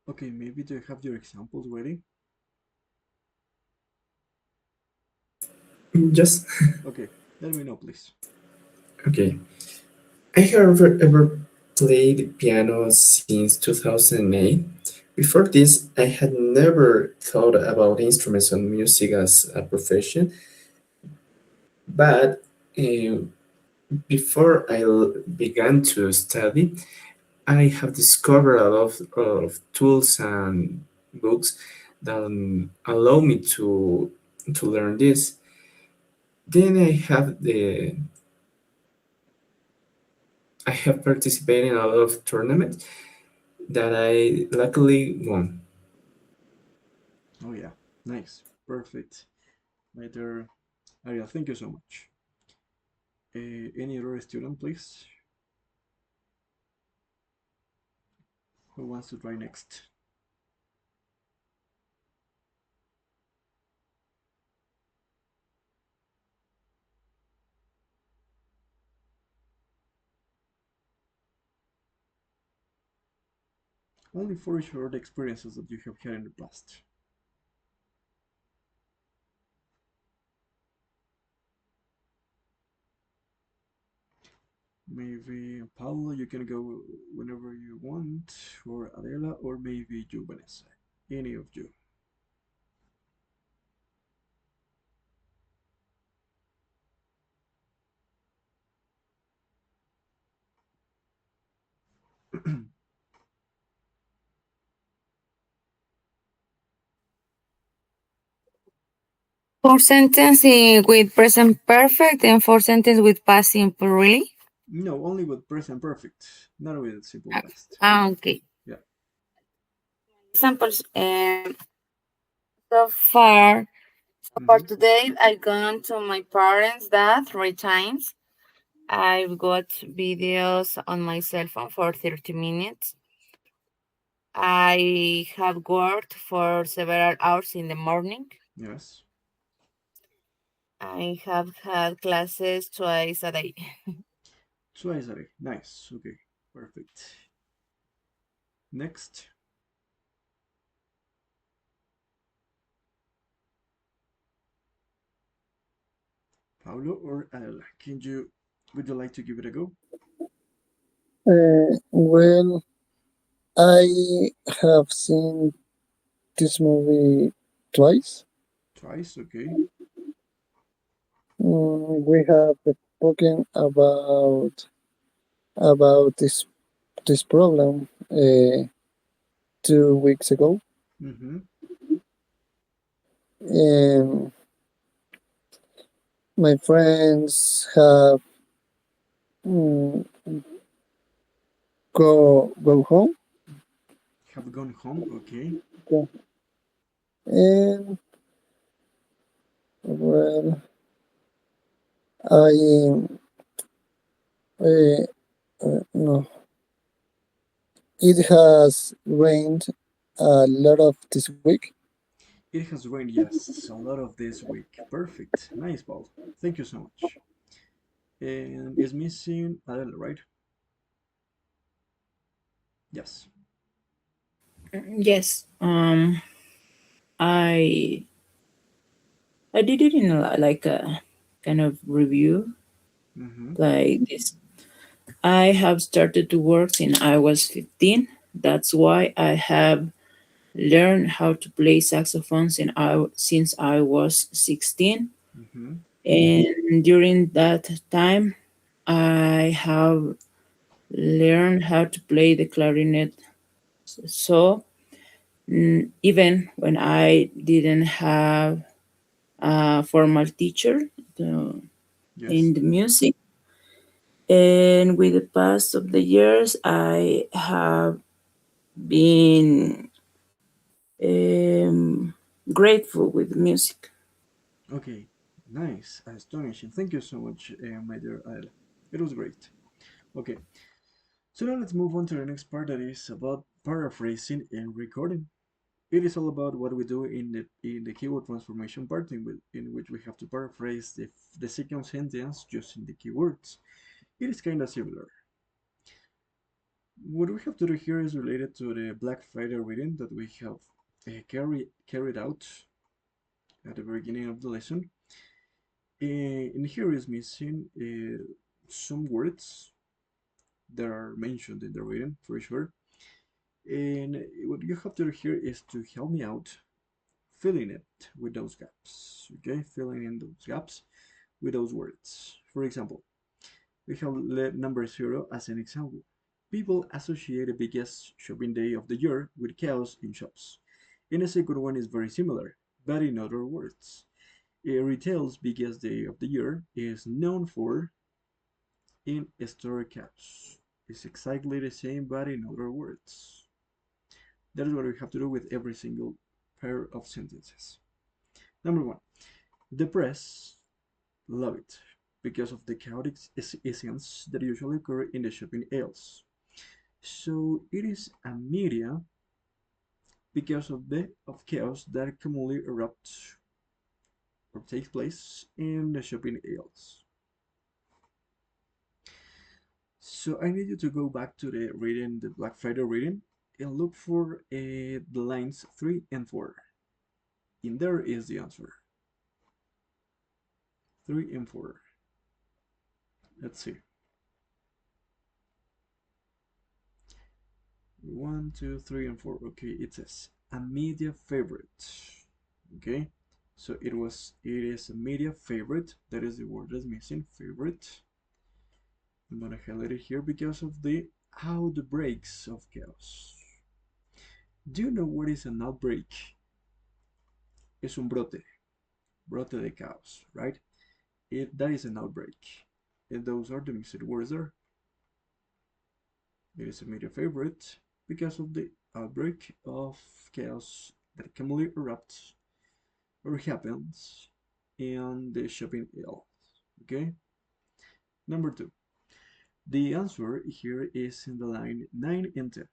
Okay, maybe do you have your examples ready? Just Okay, let me know, please. okay. I have ever played piano since 2008. Before this, I had never thought about instruments and music as a profession, but uh, before began to study, I have discovered a lot of tools and books that allow me to learn this. Then I have participated in a lot of tournaments that I luckily won. Oh yeah, nice, perfect. My dear Ariel, thank you so much. Any other student, please? Who wants to try next? Only for short experiences that you have had in the past. Maybe Paulo, you can go whenever you want, or Adela, or maybe you, Vanessa. Any of you. For sentence with present perfect and for sentence with past simple, really? No, only with present perfect, not with simple past. Okay. Yeah. Examples. So far, for Mm-hmm. today, I've gone to my parents' dad 3 times. I've got videos on my cell phone for 30 minutes. I have worked for several hours in the morning. Yes. I have had classes twice a day. Twice a day. Nice. Okay. Perfect. Next. Paulo or Adela. Would you like to give it a go? Well, I have seen this movie twice. Twice. Okay. We have spoken about this problem 2 weeks ago, Mm-hmm. and my friends have mm, go home, Have gone home. Okay. and well, I no, it has rained a lot of this week. It has rained, yes, a lot of this week. Perfect. Nice, Paul. Thank you so much. And is missing Adela, right? Yes. Yes. I I did it in like a kind of review Mm-hmm. like this. I have started to work since I was 15. That's why I have learned how to play saxophone since I was 16. Mm-hmm. And during that time, I have learned how to play the clarinet. So even when I didn't have a formal teacher uh, Yes. in the music, and with the pass of the years, I have been um, grateful with music. Okay. Nice. Astonishing. Thank you so much, my dear Adela. It was great. Okay. So now let's move on to the next part that is about paraphrasing and recording. It is all about what we do in the keyword transformation part in which we have to paraphrase the second sentence using the keywords. It is kind of similar. What we have to do here is related to the Black Friday reading that we have carried out at the beginning of the lesson. And here is missing some words that are mentioned in the reading for sure. And what you have to do here is to help me out filling it with those gaps. Okay, filling in those gaps with those words. For example, we have number 0 as an example. People associate the biggest shopping day of the year with chaos in shops. And the second one is very similar, but in other words. Retail's biggest day of the year is known for in-store chaos. It's exactly the same, but in other words. That is what we have to do with every single pair of sentences. Number 1. The press love it because of the chaotic essence that usually occur in the shopping aisles. So it is a media because of the chaos that commonly erupts or takes place in the shopping aisles. So I need you to go back to the reading, the Black Friday reading, and look for the lines 3 and 4. In there is the answer. 3 and 4. Let's see. 1, 2, 3, and 4. Okay, it says a media favorite. Okay, so it is a media favorite. That is the word that's missing. Favorite. I'm gonna highlight it here because of the outbreaks of chaos. Do you know what is an outbreak? Es un brote de chaos, right? That is an outbreak. And those are the missing words there. It is a media favorite because of the outbreak of chaos that commonly erupts or happens in the shopping aisle. Okay? Number 2. The answer here is in the line 9 and 10.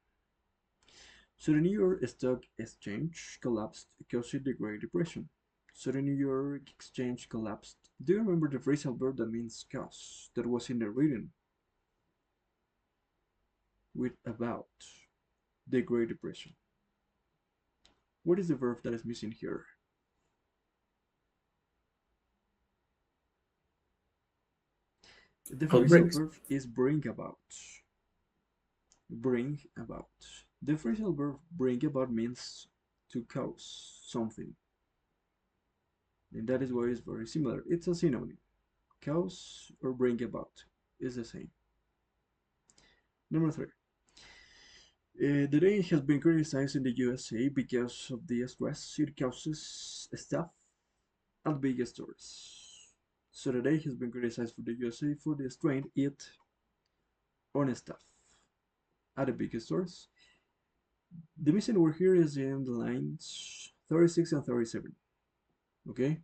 So the New York Stock Exchange collapsed causing the Great Depression. So the New York Exchange collapsed. Do you remember the phrasal verb that means cause that was in the reading? With about the Great Depression. What is the verb that is missing here? The phrasal Outbreaks. verb is bring about. Bring about. The phrasal verb bring about means to cause something. And that is why it's very similar. It's a synonym. Cause or bring about is the same. Number 3. The day has been criticized in the USA because of the stress it causes staff at big stores. So the day has been criticized for the USA for the strain it on staff at the big stores. The missing word here is in the lines 36 and 37. Okay?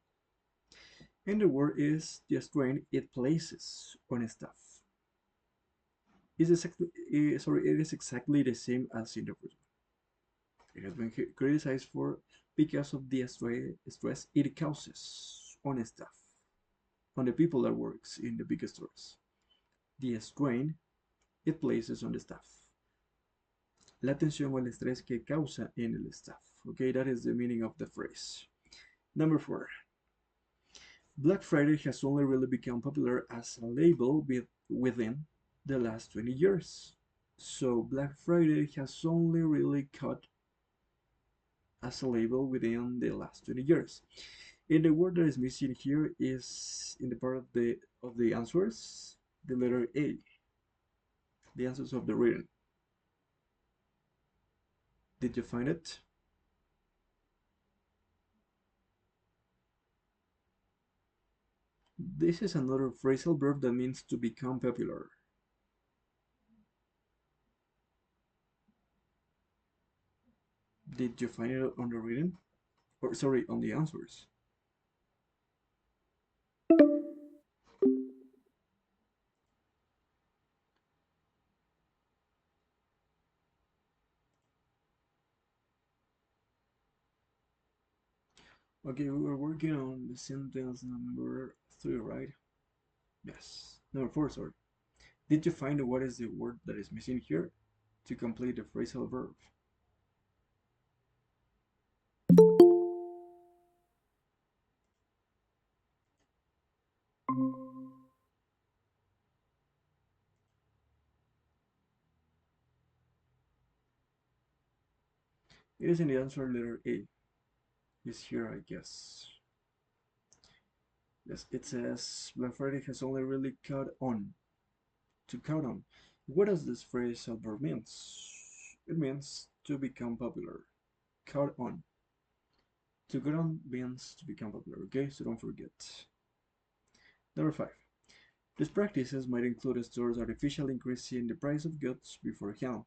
And the word is the strain it places on staff. It is exactly the same as in the first one. It has been criticized for because of the stress it causes on staff, on the people that works in the big stores. The strain it places on the staff. La tensión o el estrés que causa en el staff. Okay, that is the meaning of the phrase. Number 4. Black Friday has only really become popular as a label within the last 20 years. So Black Friday has only really caught as a label within the last 20 years. And the word that is missing here is in the part of the answers, the letter A, the answers of the reading. Did you find it? This is another phrasal verb that means to become popular. Did you find it on the reading? Or sorry, on the answers? Okay, we were working on the sentence number 3, right? Yes. Number 4, sorry. Did you find what is the word that is missing here? to complete the phrasal verb. It is in the answer letter A. Is here, I guess. Yes, it says Black Friday has only really caught on. To count on. What does this phrasal verb means? It means to become popular. Count on. To count on means to become popular, okay? So don't forget. Number 5. These practices might include stores artificially increasing the price of goods beforehand.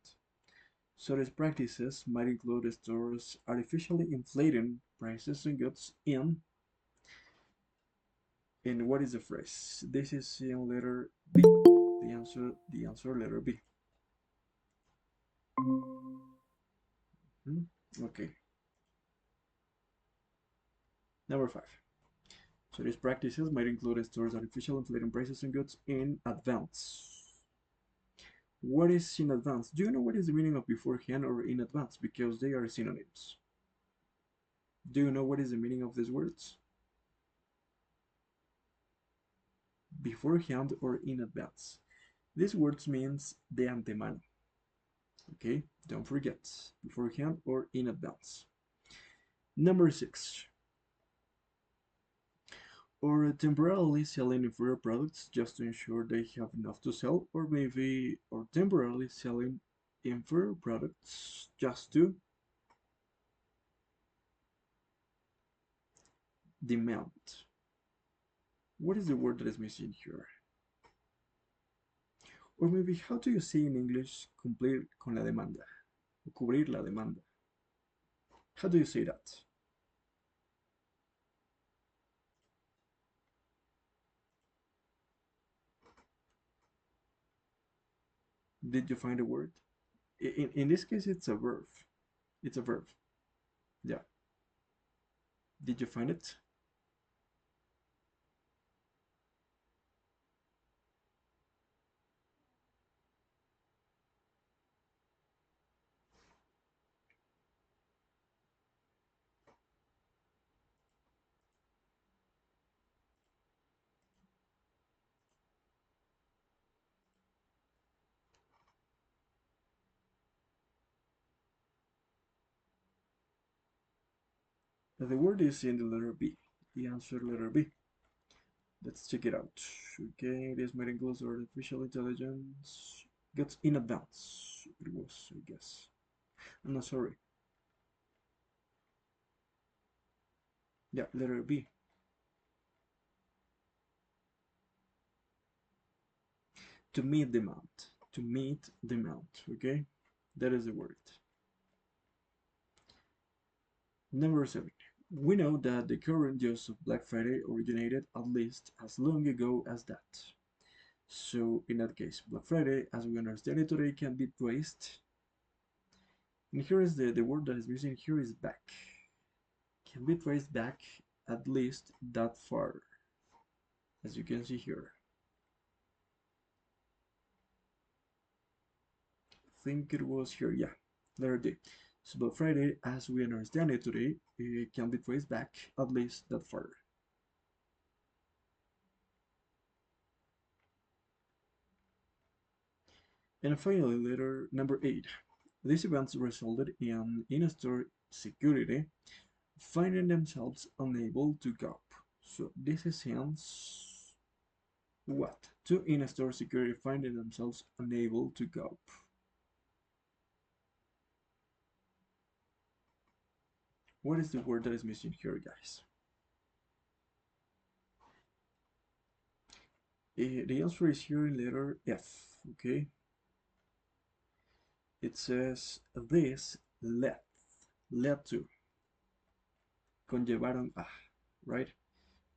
So these practices might include stores artificially inflating prices on goods in what is the phrase? This is in letter B. The answer letter B. Okay. Number 5. So these practices might include stores artificially inflating prices on goods in advance. What is in advance? Do you know what is the meaning of beforehand or in advance? Because they are synonyms. Do you know what is the meaning of these words? Beforehand or in advance. These words means de antemano. Okay, don't forget. Beforehand or in advance. Number 6. Or temporarily selling inferior products just to ensure they have enough to sell, or maybe or temporarily selling inferior products just to demand. What is the word that is missing here? Or maybe how do you say in English cumplir con la demanda? O cubrir la demanda. How do you say that? Did you find a word? In this case, it's a verb. It's a verb. Yeah. Did you find it? The word is in the letter B. The answer letter B. Let's check it out. Okay, this might include artificial intelligence. Gets in advance. It was, I guess. I'm not sorry. Yeah, letter B. To meet demand. To meet demand. Okay, that is the word. Number 7. We know that the current use of Black Friday originated at least as long ago as that. So in that case, Black Friday, as we understand it today, can be traced. And here is the word that is missing here is back. Can be traced back at least that far, as you can see here. I think it was here, yeah, letter D. So Black Friday, as we understand it today, it can be traced back at least that far. And finally, letter number 8. These events resulted in in-store security finding themselves unable to cope. So this is hence what? To in-store security finding themselves unable to cope. What is the word that is missing here, guys? The answer is here in letter F, okay? It says this led to, conllevaron a, right?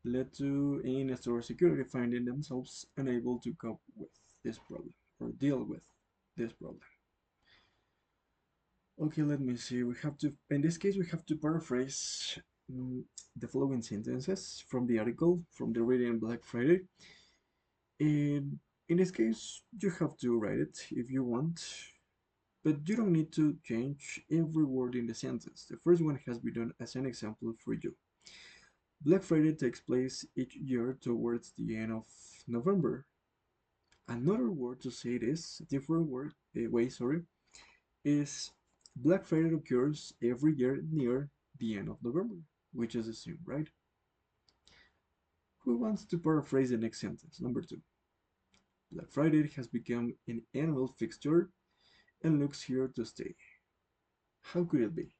Led to in-store security finding themselves unable to cope with this problem or deal with this problem. Okay, let me see. We have to, in this case, we have to paraphrase the following sentences from the article, from the reading Black Friday. In this case, you have to write it if you want. But you don't need to change every word in the sentence. The first one has been done as an example for you. Black Friday takes place each year towards the end of November. Another word to say this, a different way, is Black Friday occurs every year near the end of November, which is the same, right? Who wants to paraphrase the next sentence? Number two. Black Friday has become an annual fixture and looks here to stay. How could it be?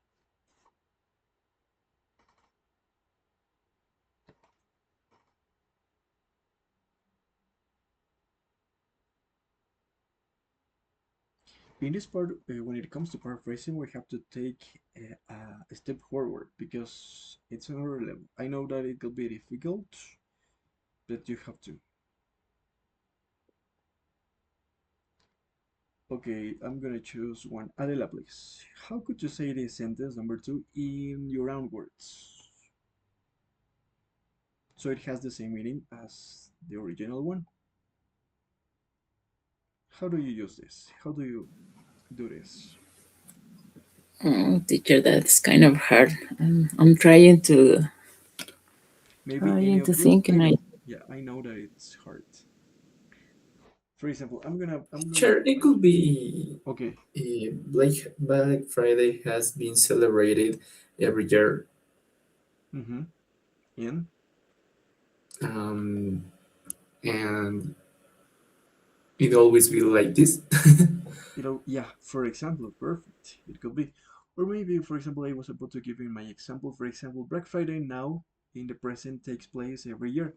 In this part, when it comes to paraphrasing, we have to take a step forward because it's another level. I know that it could be difficult, but you have to. Okay, I'm gonna choose one. Adela, please. How could you say this sentence number two in your own words? So it has the same meaning as the original one. How do you use this? How do you do this? Teacher, that's kind of hard. I'm trying to Maybe any of you? think, and I know that it's hard. For example, I'm gonna. Sure, it could be Okay. Black Friday has been celebrated every year. Mm-hmm. In. Um, and it always be like this. Yeah, for example, perfect. It could be. Or maybe, for example, I was about to give you my example. For example, Black Friday now in the present takes place every year.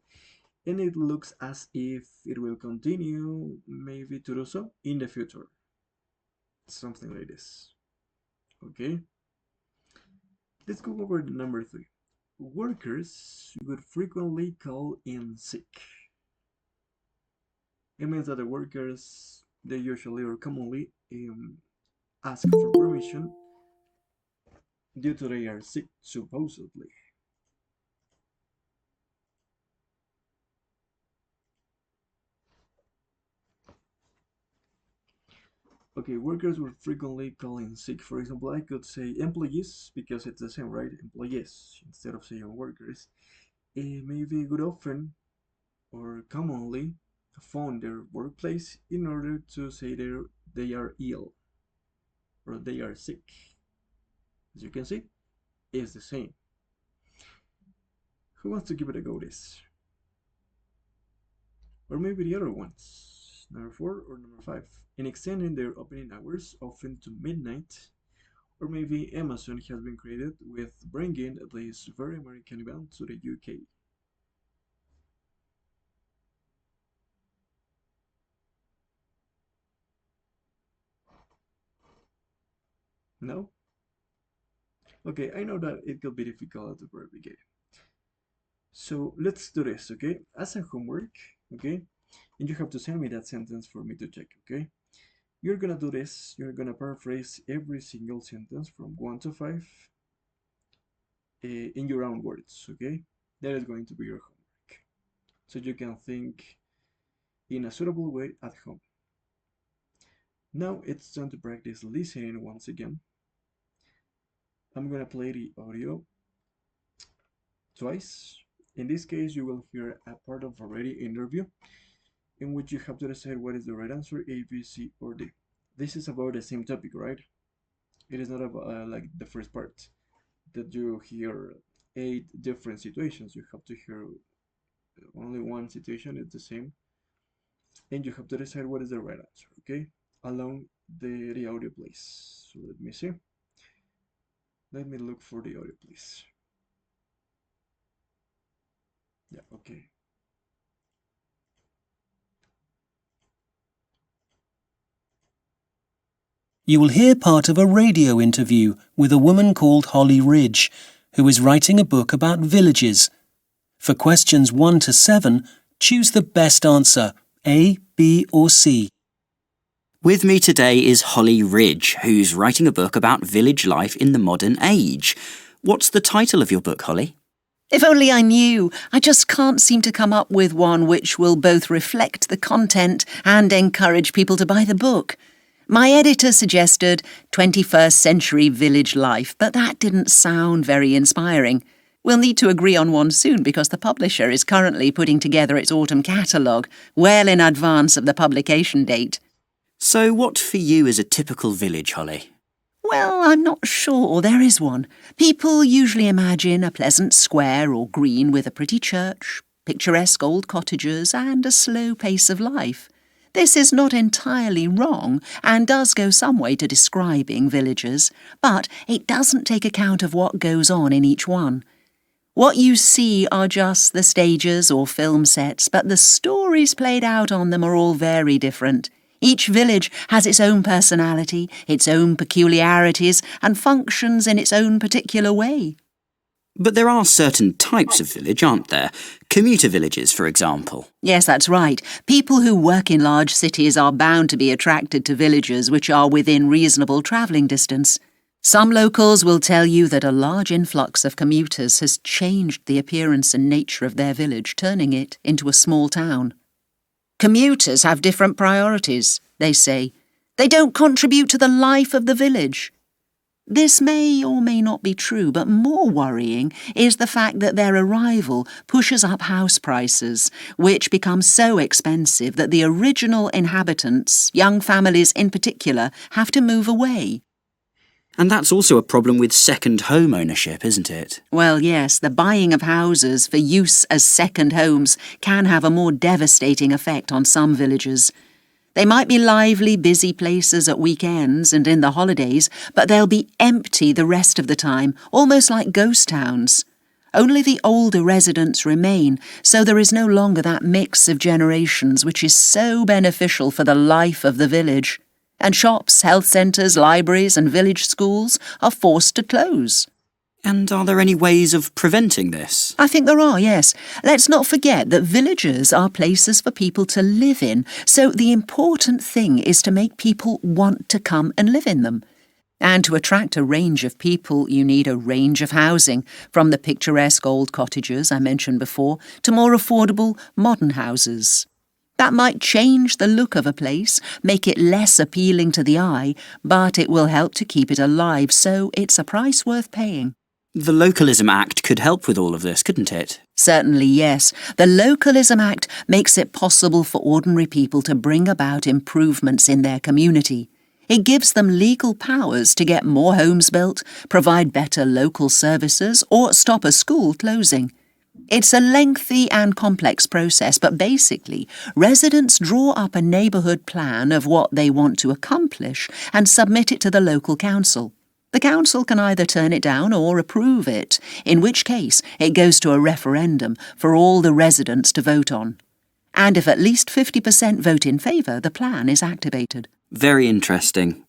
And it looks as if it will continue, maybe to do so in the future. Something like this. Okay? Let's go over to number three. Workers would frequently call in sick. It means that the workers, they usually or commonly ask for permission due to they are sick, supposedly. Okay, workers will frequently call in sick. For example, I could say employees because it's the same, right? Employees instead of saying workers. Maybe would often or commonly phone their workplace in order to say they are ill or they are sick. As you can see, it's the same. Who wants to give it a go this? Or maybe the other ones. Number four or number five. In extending their opening hours often to midnight. Or maybe Amazon has been created with bringing this very American event to the UK. No? Okay, I know that it could be difficult at the very beginning. So let's do this, okay? As a homework, okay? And you have to send me that sentence for me to check, okay? You're gonna do this. You're gonna paraphrase every single sentence from 1 to 5 in your own words, okay? That is going to be your homework. So you can think in a suitable way at home. Now it's time to practice listening once again. I'm gonna play the audio twice. In this case, you will hear a part of a ready interview in which you have to decide what is the right answer, A, B, C, or D. This is about the same topic, right? It is not about like the first part that you hear 8 different situations. You have to hear only one situation, it's the same. And you have to decide what is the right answer, okay? Along the audio, please. So let me see. Let me look for the audio, please. Yeah, okay. You will hear part of a radio interview with a woman called Holly Ridge, who is writing a book about villages. For questions 1 to 7, choose the best answer, A, B, or C. With me today is Holly Ridge, who's writing a book about village life in the modern age. What's the title of your book, Holly? If only I knew. I just can't seem to come up with one which will both reflect the content and encourage people to buy the book. My editor suggested 21st century village life, but that didn't sound very inspiring. We'll need to agree on one soon because the publisher is currently putting together its autumn catalogue, well in advance of the publication date. So what for you is a typical village, Holly? Well, I'm not sure there is one. People usually imagine a pleasant square or green with a pretty church, picturesque old cottages, and a slow pace of life. This is not entirely wrong and does go some way to describing villages, but it doesn't take account of what goes on in each one. What you see are just the stages or film sets, but the stories played out on them are all very different. Each village has its own personality, its own peculiarities, and functions in its own particular way. But there are certain types of village, aren't there? Commuter villages, for example. Yes, that's right. People who work in large cities are bound to be attracted to villages which are within reasonable travelling distance. Some locals will tell you that a large influx of commuters has changed the appearance and nature of their village, turning it into a small town. Commuters have different priorities, they say. They don't contribute to the life of the village. This may or may not be true, but more worrying is the fact that their arrival pushes up house prices, which become so expensive that the original inhabitants, young families in particular, have to move away. And that's also a problem with second home ownership, isn't it? Well, yes, the buying of houses for use as second homes can have a more devastating effect on some villages. They might be lively, busy places at weekends and in the holidays, but they'll be empty the rest of the time, almost like ghost towns. Only the older residents remain, so there is no longer that mix of generations which is so beneficial for the life of the village. And shops, health centres, libraries and village schools are forced to close. And are there any ways of preventing this? I think there are, yes. Let's not forget that villages are places for people to live in, so the important thing is to make people want to come and live in them. And to attract a range of people, you need a range of housing, from the picturesque old cottages I mentioned before to more affordable modern houses. That might change the look of a place, make it less appealing to the eye, but it will help to keep it alive, so it's a price worth paying. The Localism Act could help with all of this, couldn't it? Certainly, yes. The Localism Act makes it possible for ordinary people to bring about improvements in their community. It gives them legal powers to get more homes built, provide better local services, or stop a school closing. It's a lengthy and complex process, but basically, residents draw up a neighbourhood plan of what they want to accomplish and submit it to the local council. The council can either turn it down or approve it, in which case it goes to a referendum for all the residents to vote on. And if at least 50% vote in favour, the plan is activated. Very interesting.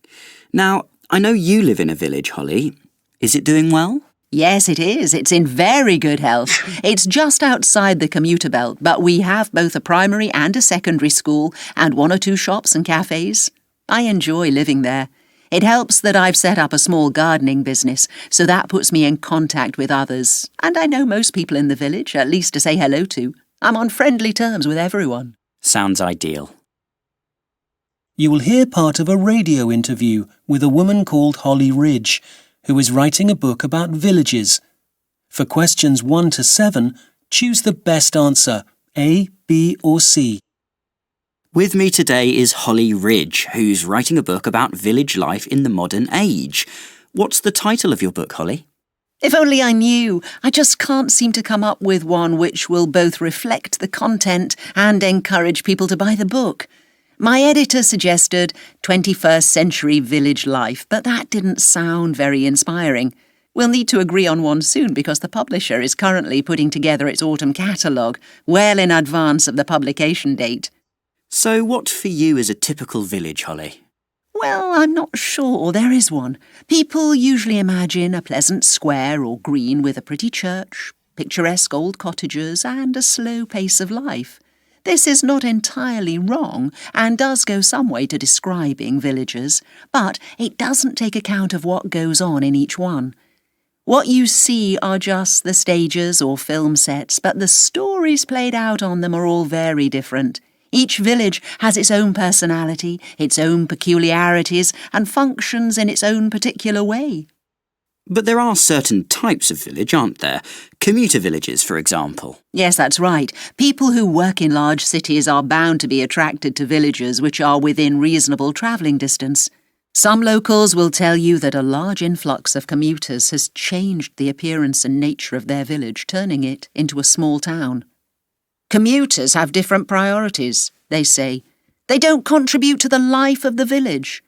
Now, I know you live in a village, Holly. Is it doing well? Yes, it is. It's in very good health. It's just outside the commuter belt, but we have both a primary and a secondary school and 1 or 2 shops and cafes. I enjoy living there. It helps that I've set up a small gardening business, so that puts me in contact with others. And I know most people in the village, at least to say hello to. I'm on friendly terms with everyone. Sounds ideal. You will hear part of a radio interview with a woman called Holly Ridge, who is writing a book about villages. For questions 1 to 7, choose the best answer, A, B or C. With me today is Holly Ridge, who's writing a book about village life in the modern age. What's the title of your book, Holly? If only I knew. I just can't seem to come up with one which will both reflect the content and encourage people to buy the book. My editor suggested 21st century village life, but that didn't sound very inspiring. We'll need to agree on one soon because the publisher is currently putting together its autumn catalogue, well in advance of the publication date. So what for you is a typical village, Holly? Well, I'm not sure there is one. People usually imagine a pleasant square or green with a pretty church, picturesque old cottages, and a slow pace of life. This is not entirely wrong and does go some way to describing villages, but it doesn't take account of what goes on in each one. What you see are just the stages or film sets, but the stories played out on them are all very different. Each village has its own personality, its own peculiarities, and functions in its own particular way. But there are certain types of village, aren't there? Commuter villages, for example. Yes, that's right. People who work in large cities are bound to be attracted to villages which are within reasonable travelling distance. Some locals will tell you that a large influx of commuters has changed the appearance and nature of their village, turning it into a small town. Commuters have different priorities, they say. They don't contribute to the life of the village.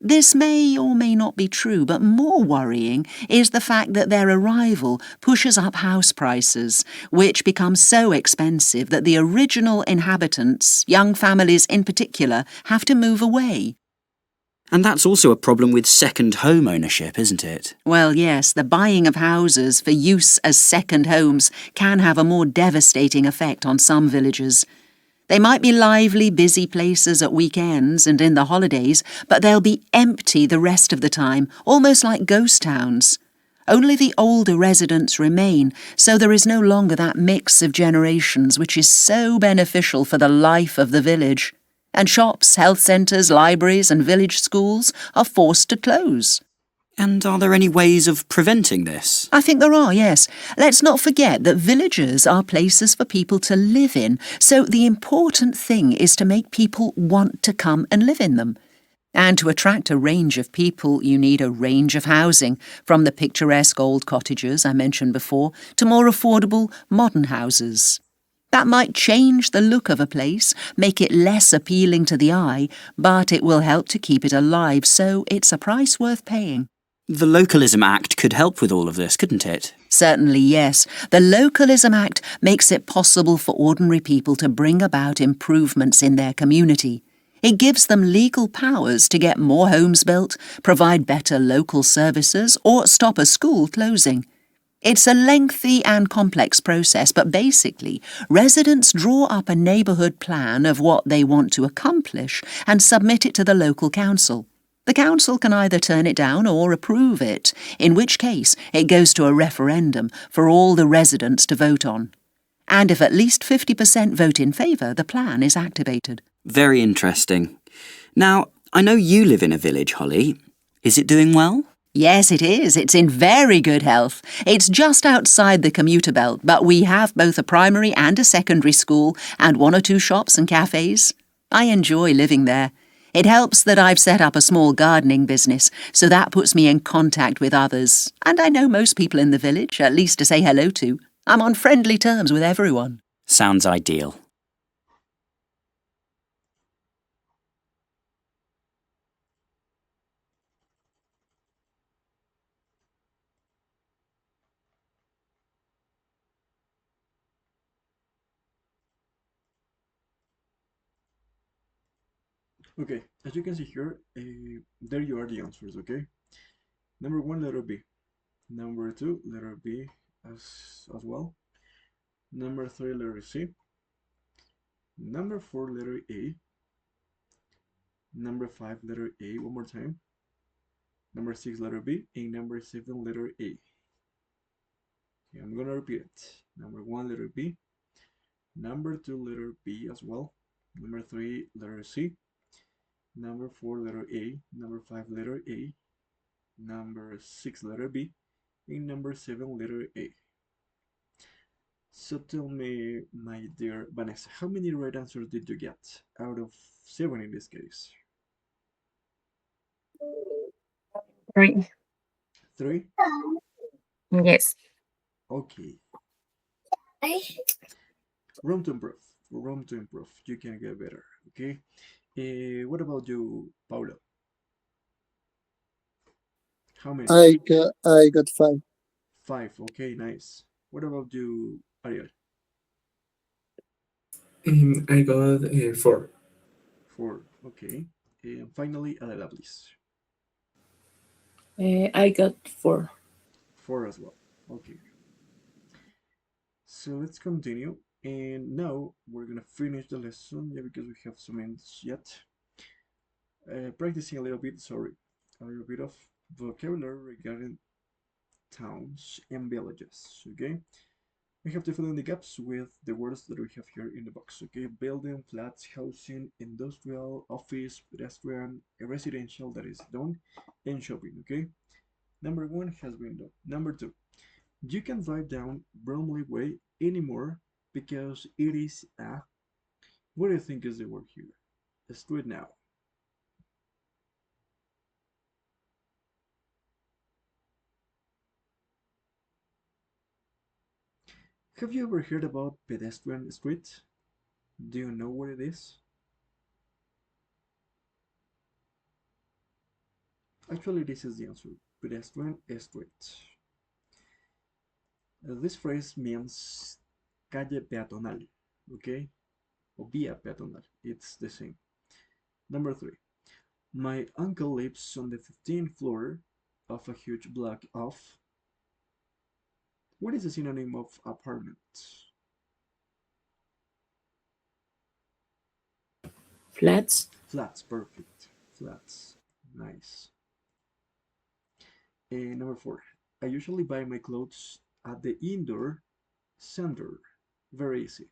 This may or may not be true, but more worrying is the fact that their arrival pushes up house prices, which become so expensive that the original inhabitants, young families in particular, have to move away. And that's also a problem with second home ownership, isn't it? Well, yes, the buying of houses for use as second homes can have a more devastating effect on some villages. They might be lively, busy places at weekends and in the holidays, but they'll be empty the rest of the time, almost like ghost towns. Only the older residents remain, so there is no longer that mix of generations which is so beneficial for the life of the village. And shops, health centres, libraries and village schools are forced to close. And are there any ways of preventing this? I think there are, yes. Let's not forget that villages are places for people to live in, so the important thing is to make people want to come and live in them. And to attract a range of people, you need a range of housing, from the picturesque old cottages I mentioned before to more affordable modern houses. That might change the look of a place, make it less appealing to the eye, but it will help to keep it alive, so it's a price worth paying. The Localism Act could help with all of this, couldn't it? Certainly, yes. The Localism Act makes it possible for ordinary people to bring about improvements in their community. It gives them legal powers to get more homes built, provide better local services, or stop a school closing. It's a lengthy and complex process, but basically, residents draw up a neighbourhood plan of what they want to accomplish and submit it to the local council. The council can either turn it down or approve it, in which case it goes to a referendum for all the residents to vote on. And if at least 50% vote in favour, the plan is activated. Very interesting. Now, I know you live in a village, Holly. Is it doing well? Yes, it is. It's in very good health. It's just outside the commuter belt, but we have both a primary and a secondary school and 1 or 2 shops and cafes. I enjoy living there. It helps that I've set up a small gardening business, so that puts me in contact with others. And I know most people in the village, at least to say hello to. I'm on friendly terms with everyone. Sounds ideal. Okay, as you can see here, there you are the answers, okay? Number 1, letter B. Number 2, letter B as well. Number 3, letter C. Number 4, letter A. Number 5, letter A, one more time. Number 6, letter B. And number 7, letter A. Okay, I'm gonna repeat it. Number 1, letter B. Number 2, letter B as well. Number 3, letter C. Number 4, letter A. Number 5, letter A. Number 6, letter B. And number 7, letter A. So tell me, my dear Vanessa, how many right answers did you get out of 7 in this case? 3. 3? Yes. Okay. Room to improve. Room to improve. You can get better. Okay. What about you, Paula? How many? I got 5. 5. Okay, nice. What about you, Ariel? I got 4. 4. Okay. And finally, Adela, please. I got 4. 4 as well. Okay. So let's continue. And now we're gonna finish the lesson, yeah, because we have some minutes yet. Practicing a little bit of vocabulary regarding towns and villages. Okay. We have to fill in the gaps with the words that we have here in the box. Okay, building, flats, housing, industrial, office, pedestrian, residential, that is done, and shopping. Okay, number one has been done. Number two, you can drive down Bromley Way anymore because it is a, what do you think is the word here? A street now. Have you ever heard about pedestrian street? Do you know what it is? Actually, this is the answer. Pedestrian street. This phrase means calle peatonal, okay? Or via peatonal. It's the same. Number three. My uncle lives on the 15th floor of a huge block of. What is the synonym of apartment? Flats. Flats, perfect. Flats, nice. And number four, I usually buy my clothes at the indoor center. Very easy.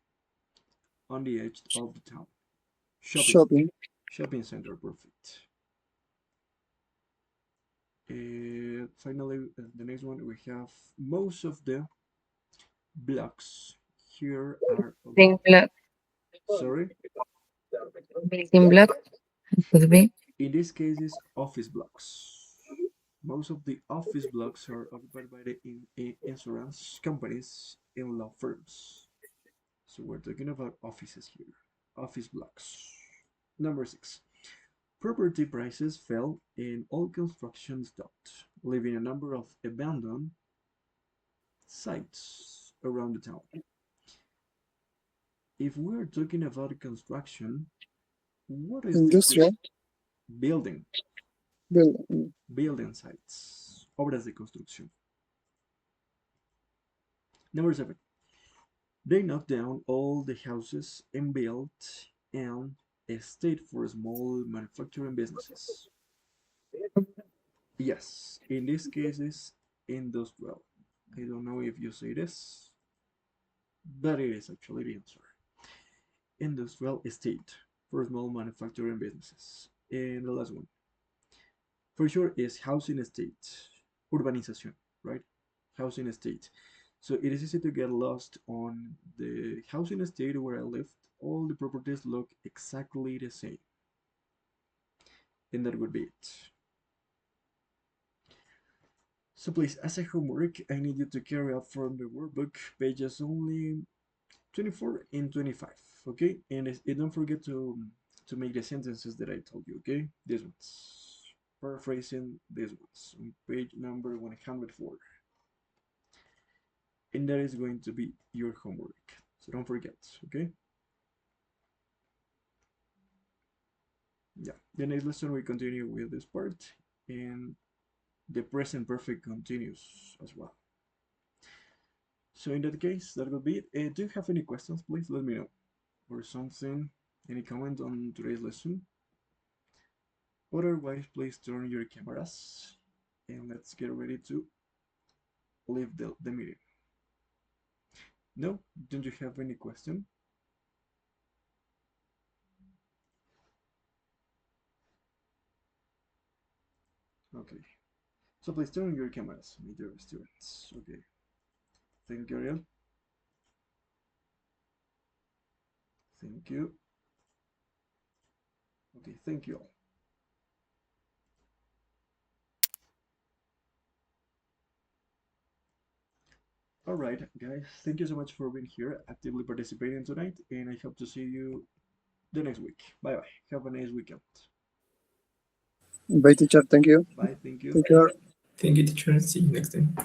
On the edge of the town. Shopping. Shopping center, perfect. Finally, the next one we have most of the blocks here are. Building block. Sorry. Building block could be. In this case, is office blocks. Most of the office blocks are occupied by the insurance companies and law firms. So we're talking about offices here. Office blocks. Number six. Property prices fell and all construction stopped, leaving a number of abandoned sites around the town. If we're talking about construction, what is Industrial. building? Building. Building sites. Obras de construcción. Number seven. They knocked down all the houses and built an estate for small manufacturing businesses. Yes, in this case is industrial. I don't know if you say this, but it is actually the answer. Industrial estate for small manufacturing businesses. And the last one, for sure, is housing estate, urbanización, right? Housing estate. So it is easy to get lost on the housing estate where I live. All the properties look exactly the same. And that would be it. So please, as a homework, I need you to carry out from the workbook pages only 24 and 25, okay? And don't forget to make the sentences that I told you, okay? These ones. Paraphrasing these ones on page number 104. And that is going to be your homework. So don't forget, okay? Yeah, the next lesson we continue with this part and the present perfect continues as well. So in that case, that will be it. Do you have any questions? Please let me know. Or something, any comment on today's lesson? Otherwise, please turn your cameras and let's get ready to leave the meeting. No? Don't you have any question? Okay. So please turn your cameras, my dear students. Okay. Thank you, Ariel. Thank you. Okay, thank you all. All right, guys, thank you so much for being here, actively participating tonight, and I hope to see you the next week. Bye bye. Have a nice weekend. Bye, teacher. Thank you. Bye. Thank you. Take care. Thank you, teacher. See you next time.